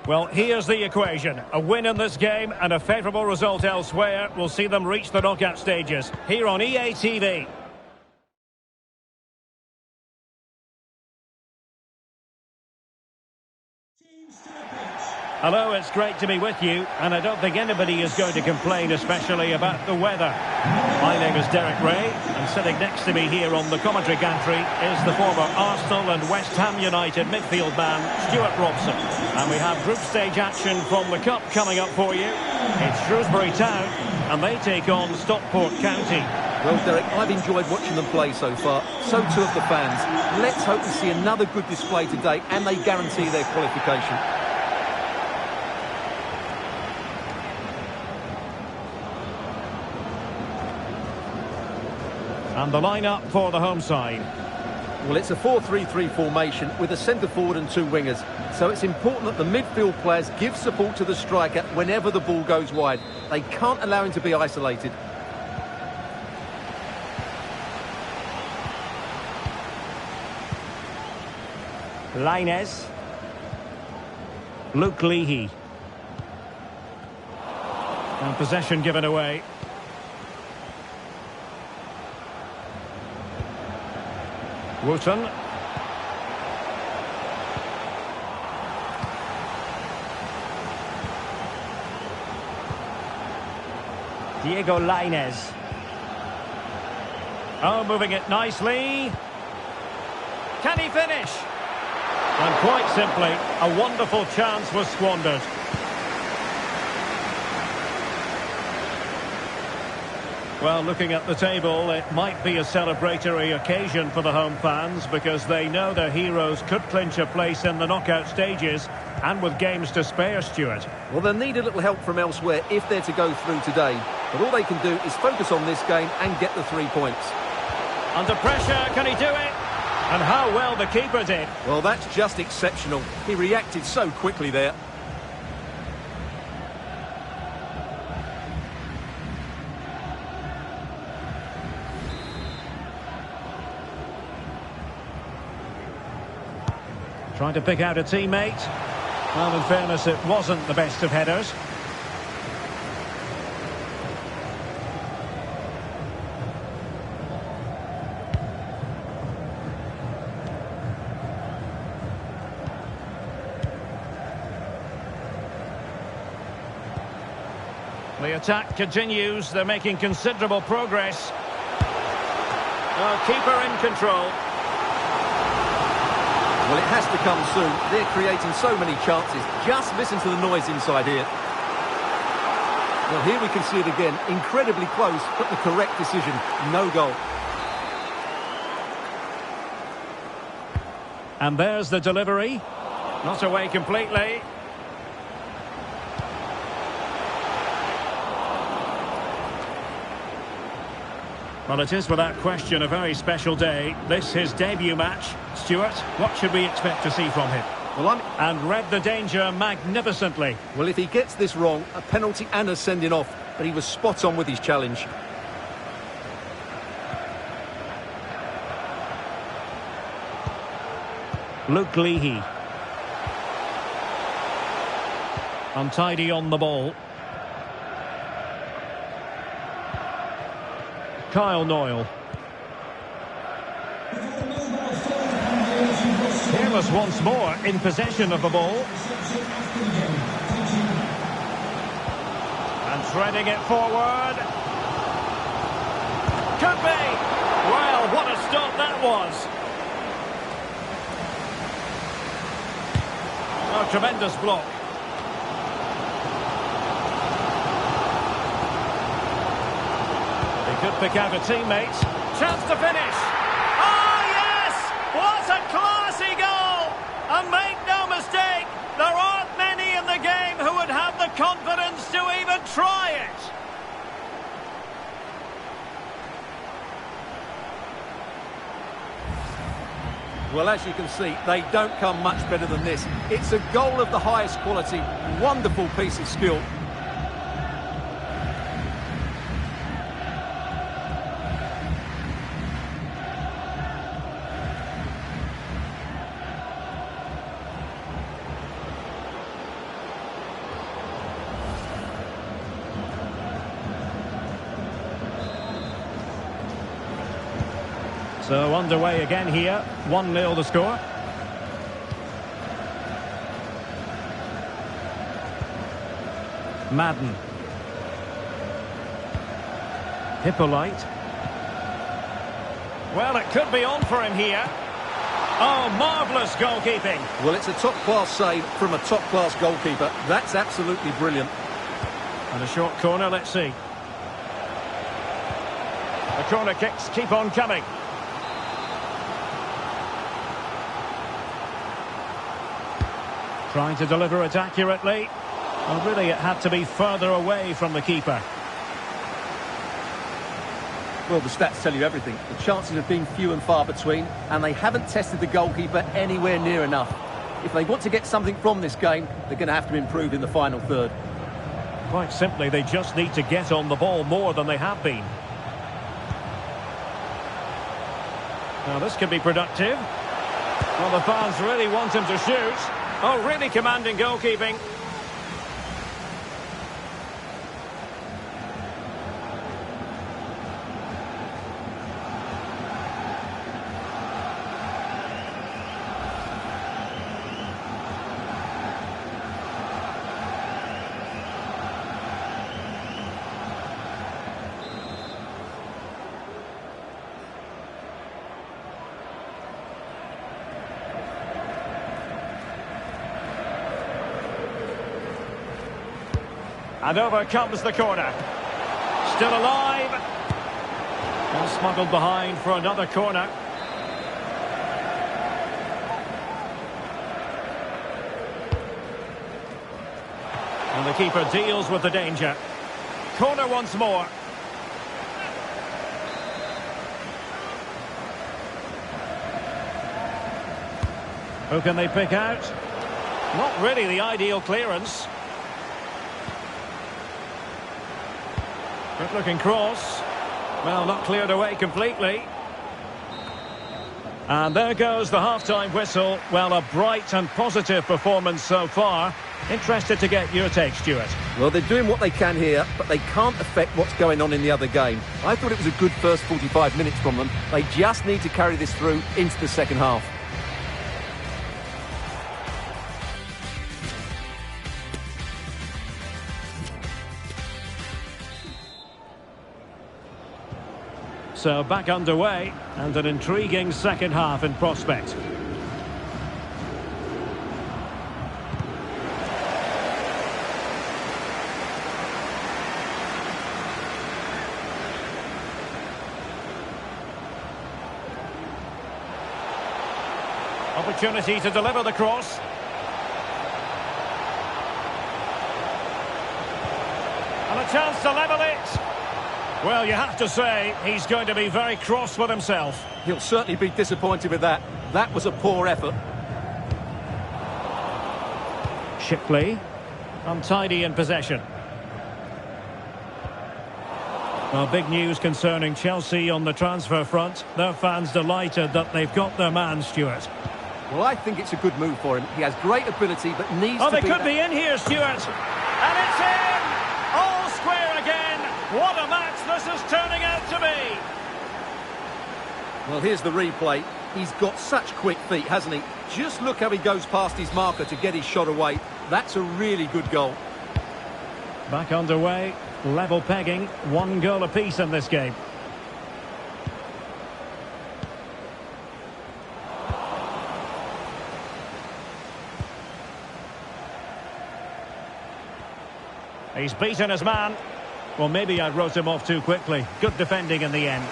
Well, here's the equation. A win in this game and a favourable result elsewhere will see them reach the knockout stages. Here on EA TV. Teams to the pitch. Hello, it's great to be with you, and I don't think anybody is going to complain, especially about the weather. My name is Derek Ray, and sitting next to me here on the commentary gantry is the former Arsenal and West Ham United midfield man, Stuart Robson. And we have group stage action from the Cup coming up for you. It's Shrewsbury Town, and they take on Stockport County. Well, Derek, I've enjoyed watching them play so far. So too have the fans. Let's hope we see another good display today, and they guarantee their qualification. And the lineup for the home side. Well, it's a 4-3-3 formation with a centre forward and two wingers. So it's important that the midfield players give support to the striker whenever the ball goes wide. They can't allow him to be isolated. Lainez. Luke Leahy. And possession given away. Wooten. Diego Lainez. Oh, moving it nicely. Can he finish? And quite simply, a wonderful chance was squandered. Well, looking at the table, it might be a celebratory occasion for the home fans because they know their heroes could clinch a place in the knockout stages, and with games to spare, Stuart. Well, they'll need a little help from elsewhere if they're to go through today. But all they can do is focus on this game and get the 3 points. Under pressure, can he do it? And how well the keeper did. Well, that's just exceptional. He reacted so quickly there. Trying to pick out a teammate. Well, in fairness, it wasn't the best of headers. The attack continues. They're making considerable progress. Oh, keeper in control. Well, it has to come soon. They're creating so many chances. Just listen to the noise inside here. Well, here we can see it again. Incredibly close, but the correct decision. No goal. And there's the delivery. Not away completely. Well, it is without question a very special day. This his debut match. Stuart, what should we expect to see from him? Well, And read the danger magnificently. Well, if he gets this wrong, a penalty and a sending off. But he was spot on with his challenge. Luke Leahy. Untidy on the ball. Kyle Noyle. Fearless once more in possession of the ball. And threading it forward. Could be. Well, what a stop that was. Oh, tremendous block. He could pick out a teammate. Chance to finish. Oh, yes! What a classy goal! And make no mistake, there aren't many in the game who would have the confidence to even try it. Well, as you can see, they don't come much better than this. It's a goal of the highest quality. Wonderful piece of skill. So underway again here, 1-0 the score. Madden. Hippolyte. Well, it could be on for him here. Oh, marvellous goalkeeping. Well, it's a top-class save from a top-class goalkeeper. That's absolutely brilliant. And a short corner, let's see. The corner kicks keep on coming. Trying to deliver it accurately. Well, really, it had to be further away from the keeper. Well, the stats tell you everything. The chances have been few and far between, and they haven't tested the goalkeeper anywhere near enough. If they want to get something from this game, they're going to have to improve in the final third. Quite simply, they just need to get on the ball more than they have been. Now, this could be productive. Well, the fans really want him to shoot. Oh, really commanding goalkeeping. And over comes the corner. Still alive. Well, smuggled behind for another corner. And the keeper deals with the danger. Corner once more. Who can they pick out? Not really the ideal clearance. Good looking cross. Well, not cleared away completely. And there goes the half-time whistle. Well, a bright and positive performance so far. Interested to get your take, Stuart. Well, they're doing what they can here, but they can't affect what's going on in the other game. I thought it was a good first 45 minutes from them. They just need to carry this through into the second half. So back underway, and an intriguing second half in prospect. Opportunity to deliver the cross. And a chance to level it. Well, you have to say, he's going to be very cross with himself. He'll certainly be disappointed with that. That was a poor effort. Shipley, untidy in possession. Well, big news concerning Chelsea on the transfer front. Their fans delighted that they've got their man, Stuart. Well, I think it's a good move for him. He has great ability, but needs to be... Oh, they could be in here, Stuart. And it's in! All square again. What a match this is turning out to be. Well, here's the replay. He's got such quick feet, hasn't he? Just look how he goes past his marker to get his shot away. That's a really good goal. Back underway. Level pegging. 1 goal apiece in this game. He's beaten his man. Well, maybe I wrote him off too quickly. Good defending in the end.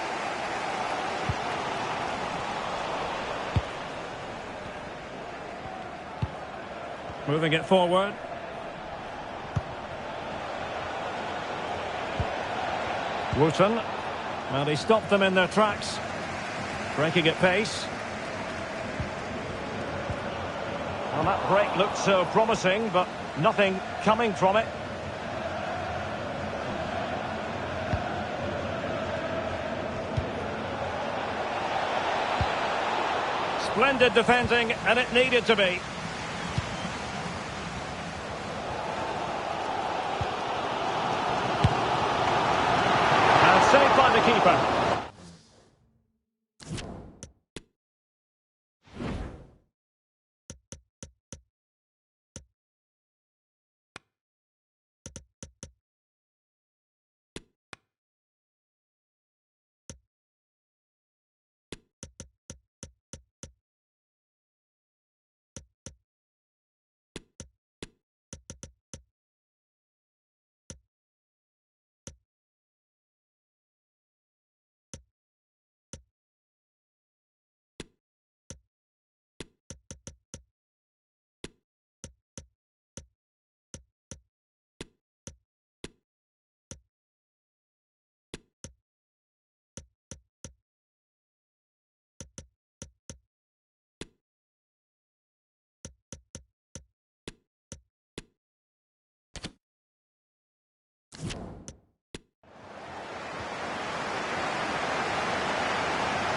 Moving it forward. Wooten. Well, he stopped them in their tracks. Breaking at pace. Well, that break looked so promising, but nothing coming from it. Splendid defending, and it needed to be. And saved by the keeper.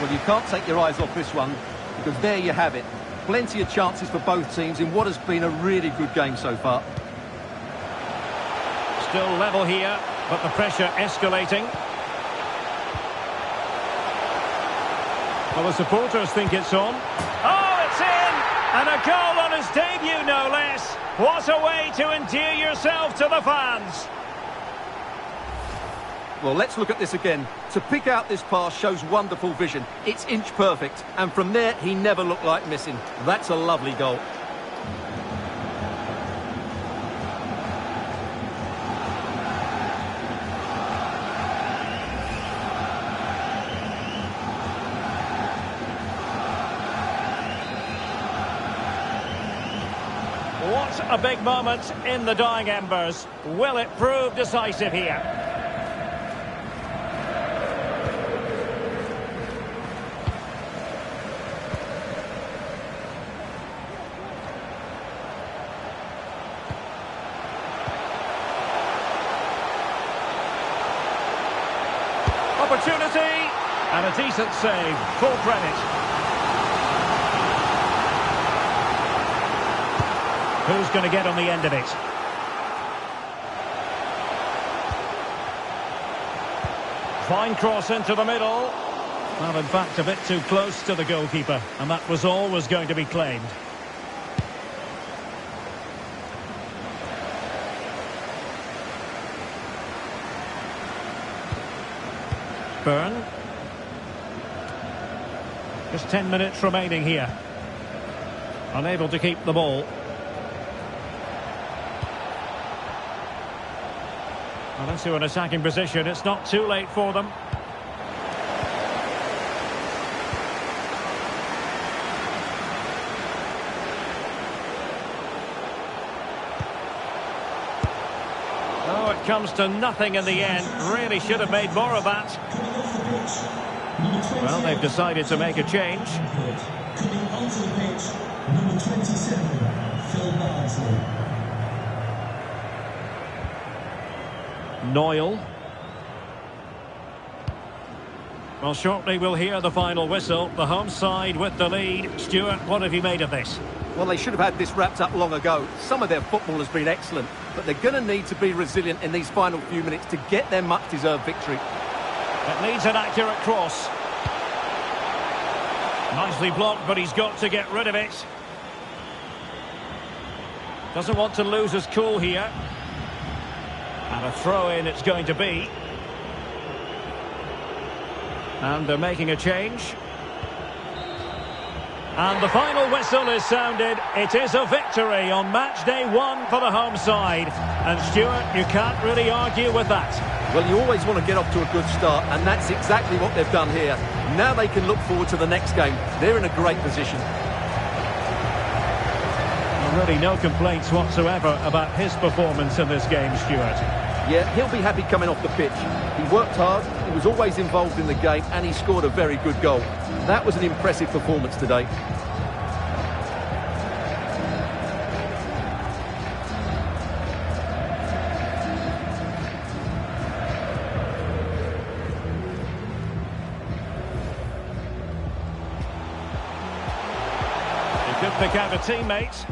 Well, you can't take your eyes off this one, because there you have it. Plenty of chances for both teams in what has been a really good game so far. Still level here, but the pressure escalating. Well, the supporters think it's on. Oh, it's in! And a goal on his debut, no less. What a way to endear yourself to the fans. Well, let's look at this again. To pick out this pass shows wonderful vision. It's inch perfect, and from there, he never looked like missing. That's a lovely goal. What a big moment in the dying embers. Will it prove decisive here? Opportunity, and a decent save, full credit. Who's going to get on the end of it? Fine cross into the middle. Well, in fact, a bit too close to the goalkeeper, and that was always going to be claimed. Byrne. Just 10 minutes remaining here. Unable to keep the ball. Well, into an attacking position. It's not too late for them. Oh, it comes to nothing in the end. Really should have made more of that. Well, they've decided to make a change. Coming onto the pitch, number 27, Phil Bardsley. Noyle. Well, shortly we'll hear the final whistle. The home side with the lead. Stuart, what have you made of this? Well, they should have had this wrapped up long ago. Some of their football has been excellent, but they're going to need to be resilient in these final few minutes to get their much-deserved victory. It needs an accurate cross. Nicely blocked, but he's got to get rid of it. Doesn't want to lose his cool here. And a throw-in it's going to be. And they're making a change. And the final whistle is sounded. It is a victory on match day 1 for the home side. And Stuart, you can't really argue with that. Well, you always want to get off to a good start, and that's exactly what they've done here. Now they can look forward to the next game. They're in a great position. Really no complaints whatsoever about his performance in this game, Stuart. Yeah, he'll be happy coming off the pitch. He worked hard, he was always involved in the game, and he scored a very good goal. That was an impressive performance today. He could pick out a teammate.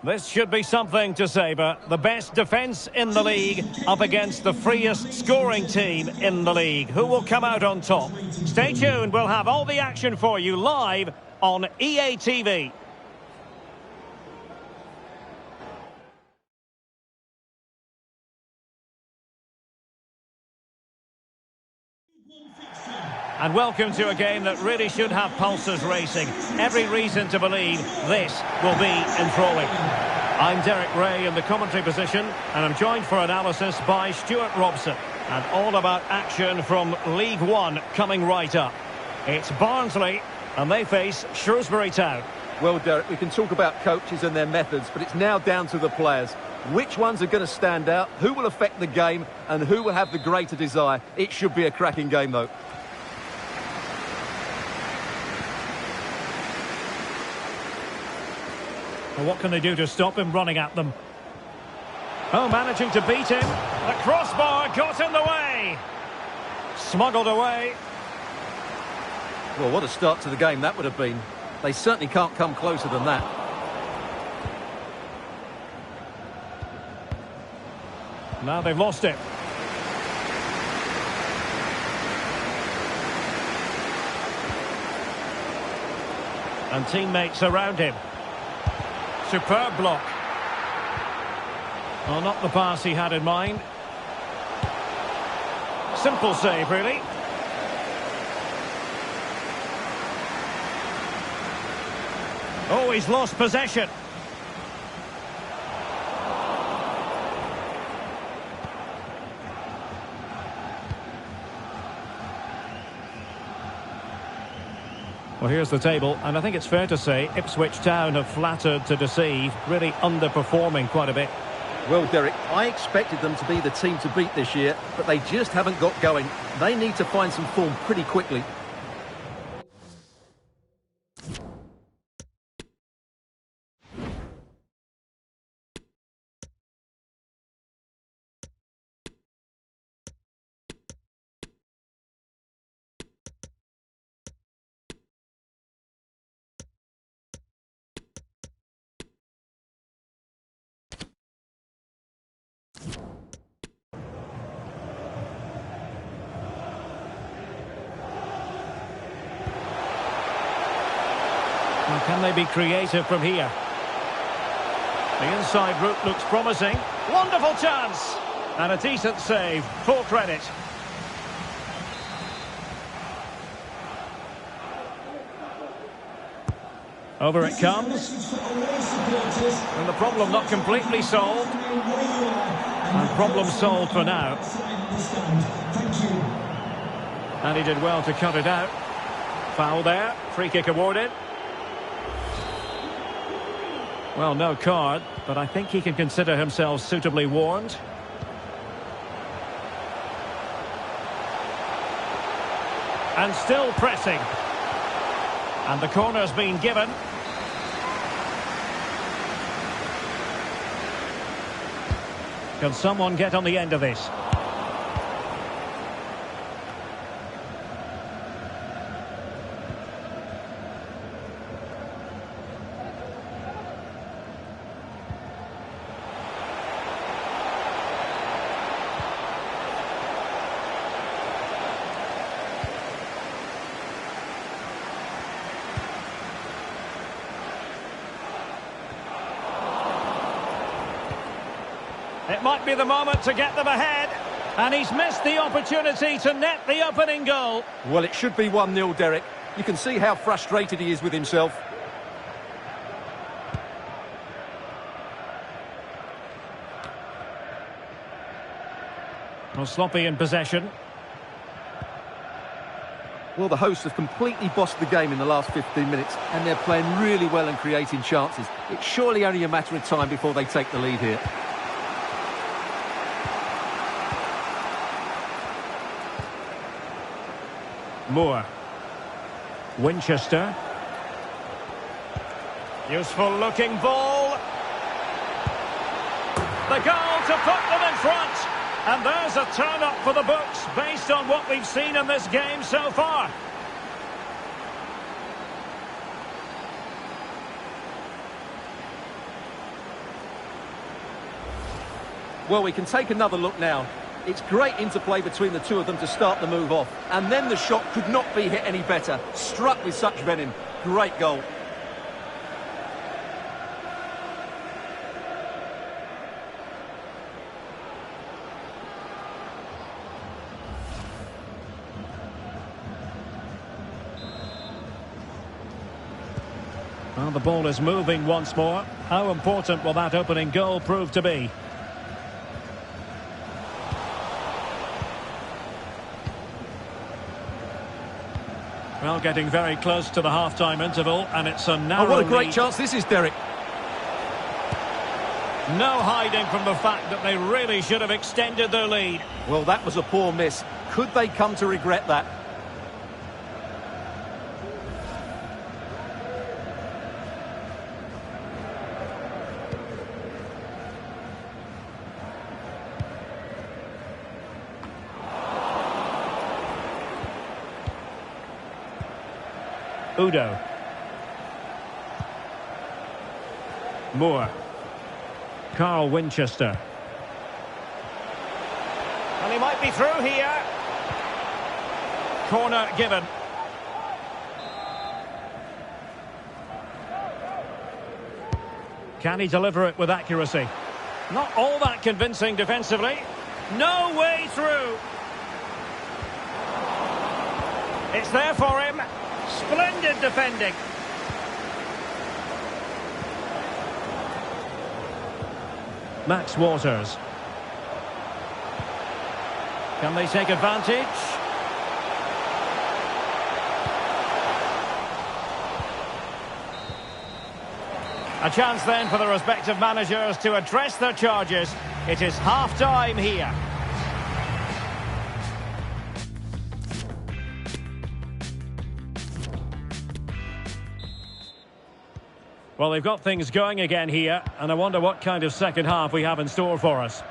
This should be something to savour. The best defence in the league up against the freest scoring team in the league. Who will come out on top? Stay tuned, we'll have all the action for you live on EA TV. And welcome to a game that really should have pulses racing. Every reason to believe this will be enthralling. I'm Derek Ray in the commentary position, and I'm joined for analysis by Stuart Robson. And all about action from League One coming right up. It's Barnsley, and they face Shrewsbury Town. Well, Derek, we can talk about coaches and their methods, but it's now down to the players. Which ones are going to stand out, who will affect the game, and who will have the greater desire? It should be a cracking game, though. Well, what can they do to stop him running at them? Oh, managing to beat him. The crossbar got in the way. Smuggled away. Well, what a start to the game that would have been. They certainly can't come closer than that. Now they've lost it. And teammates around him. Superb block. Well, not the pass he had in mind. Simple save, really. Oh, he's lost possession. Well, here's the table, and I think it's fair to say Ipswich Town have flattered to deceive, really underperforming quite a bit. Well, Derek, I expected them to be the team to beat this year, but they just haven't got going. They need to find some form pretty quickly. And can they be creative from here? The inside route looks promising. Wonderful chance! And a decent save. Full credit. Over it comes. And the problem not completely solved. And problem solved for now. And he did well to cut it out. Foul there. Free kick awarded. Well, no card, but I think he can consider himself suitably warned. And still pressing. And the corner's been given. Can someone get on the end of this? It might be the moment to get them ahead. And he's missed the opportunity to net the opening goal. Well, it should be 1-0, Derek. You can see how frustrated he is with himself. Well, sloppy in possession. Well, the hosts have completely bossed the game in the last 15 minutes, and they're playing really well and creating chances. It's surely only a matter of time before they take the lead here. Moore. Winchester. Useful looking ball. The goal to put them in front. And there's a turn-up for the books based on what we've seen in this game so far. Well, we can take another look now. It's great interplay between the two of them to start the move off. And then the shot could not be hit any better. Struck with such venom. Great goal. Well, the ball is moving once more. How important will that opening goal prove to be? Well, getting very close to the half-time interval, and it's a narrow Oh, what a great lead. chance this is, Derek. No hiding from the fact that they really should have extended their lead. Well, that was a poor miss. Could they come to regret that? Udo. Moore. Carl Winchester. And he might be through here. Corner given. Can he deliver it with accuracy? Not all that convincing defensively. No way through. It's there for him. Splendid defending. Max Waters. Can they take advantage? A chance then for the respective managers to address their charges. It is half-time here. Well, they've got things going again here, and I wonder what kind of second half we have in store for us.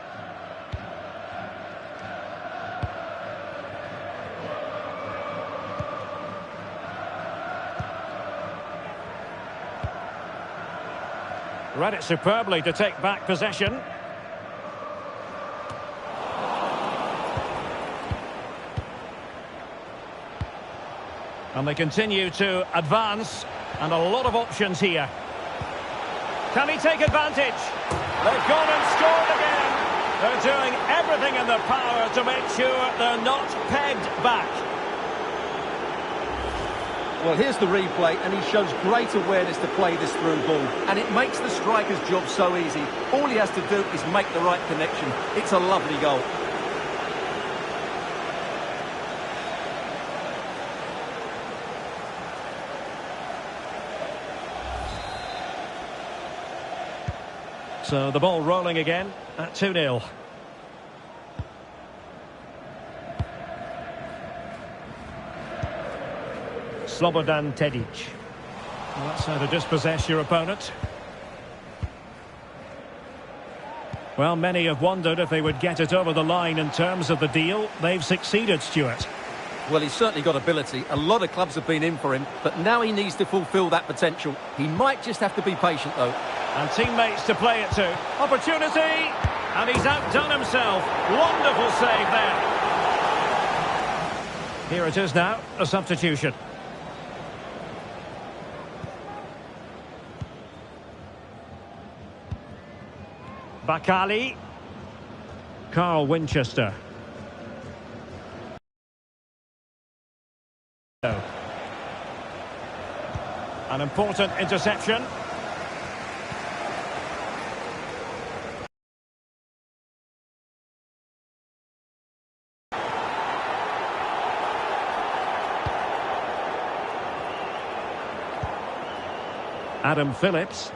Read it superbly to take back possession. And they continue to advance, and a lot of options here. Can he take advantage? They've gone and scored again. They're doing everything in their power to make sure they're not pegged back. Well, here's the replay, and he shows great awareness to play this through ball. And it makes the striker's job so easy. All he has to do is make the right connection. It's a lovely goal. So the ball rolling again at 2-0. Slobodan Tedic. Well, that's how to dispossess your opponent. Well, many have wondered if they would get it over the line in terms of the deal. They've succeeded, Stuart. Well, he's certainly got ability. A lot of clubs have been in for him, but now he needs to fulfil that potential. He might just have to be patient, though. And teammates to play it to. Opportunity! And he's outdone himself. Wonderful save there. Here it is now, a substitution. Bakali. Carl Winchester. An important interception. Adam Phillips.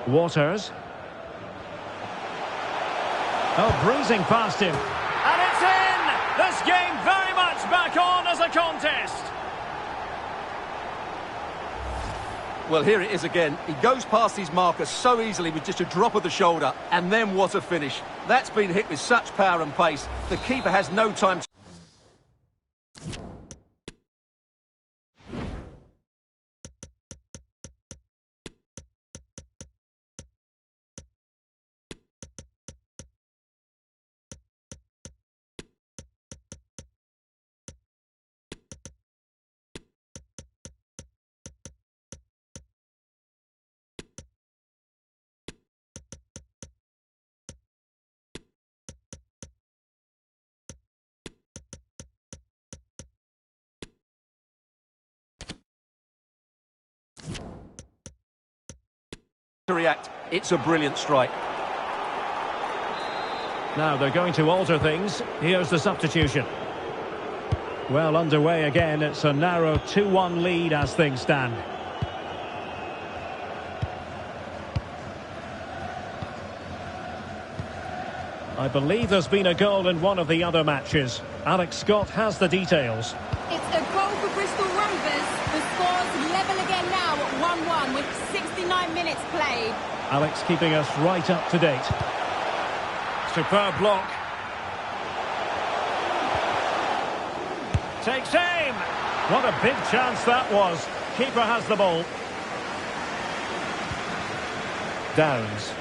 Waters. Oh, breezing past him. And it's in! This game very much back on as a contest. Well, here it is again. He goes past his marker so easily with just a drop of the shoulder. And then what a finish. That's been hit with such power and pace. The keeper has no time to... to react. It's a brilliant strike. Now they're going to alter things. Here's the substitution. Well, underway again. It's a narrow 2-1 lead as things stand. I believe there's been a goal in one of the other matches. Alex Scott has the details. It's a goal for Bristol Rovers. The score's level again now at 1-1 with 69 minutes played. Alex keeping us right up to date. Superb block. Takes aim. What a big chance that was. Keeper has the ball. Downs.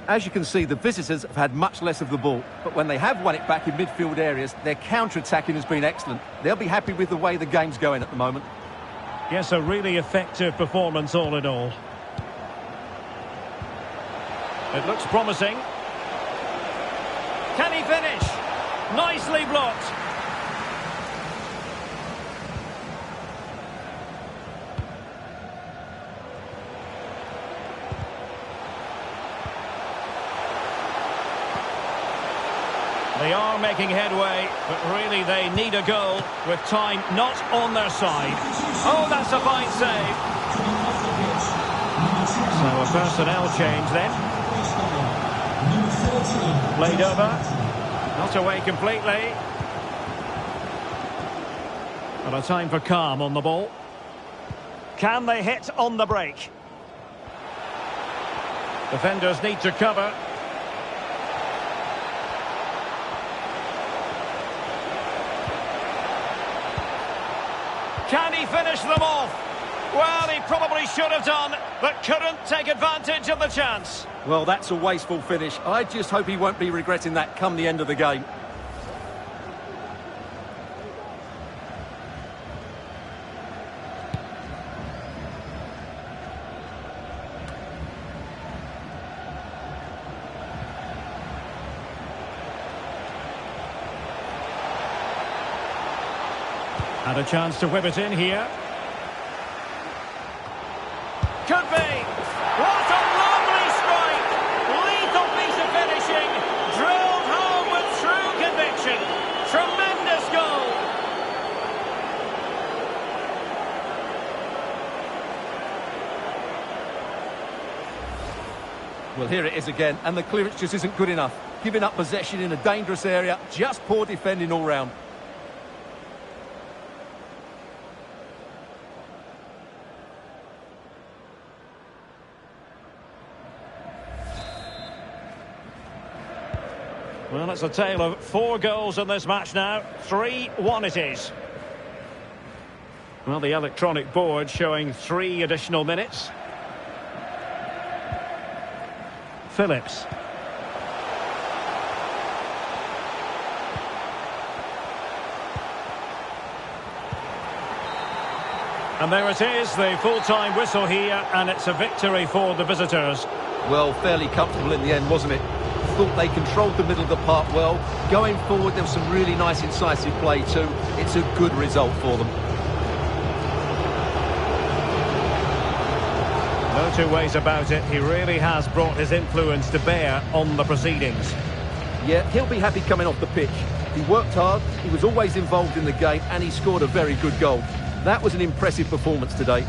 As you can see, the visitors have had much less of the ball, but when they have won it back in midfield areas, their counter-attacking has been excellent. They'll be happy with the way the game's going at the moment. Yes, a really effective performance all in all. It looks promising. Can he finish? Nicely blocked. They are making headway, but really they need a goal with time not on their side. Oh, that's a fine save. So a personnel change then. Played over. Not away completely. And a time for calm on the ball. Can they hit on the break? Defenders need to cover. Can he finish them off? Well, he probably should have done, but couldn't take advantage of the chance. Well, that's a wasteful finish. I just hope he won't be regretting that come the end of the game. Had a chance to whip it in here. Could be. What a lovely strike. Lethal piece of finishing. Drilled home with true conviction. Tremendous goal. Well, here it is again, and the clearance just isn't good enough. Giving up possession in a dangerous area, just poor defending all round. Well, it's a tale of 4 goals in this match now. 3-1 it is. Well, the electronic board showing 3 additional minutes. Phillips. And there it is, the full-time whistle here, and it's a victory for the visitors. Well, fairly comfortable in the end, wasn't it? Thought they controlled the middle of the park well. Going forward, there was some really nice incisive play too. It's a good result for them. No two ways about it. He really has brought his influence to bear on the proceedings. Yeah, he'll be happy coming off the pitch. He worked hard, he was always involved in the game, and he scored a very good goal. That was an impressive performance today.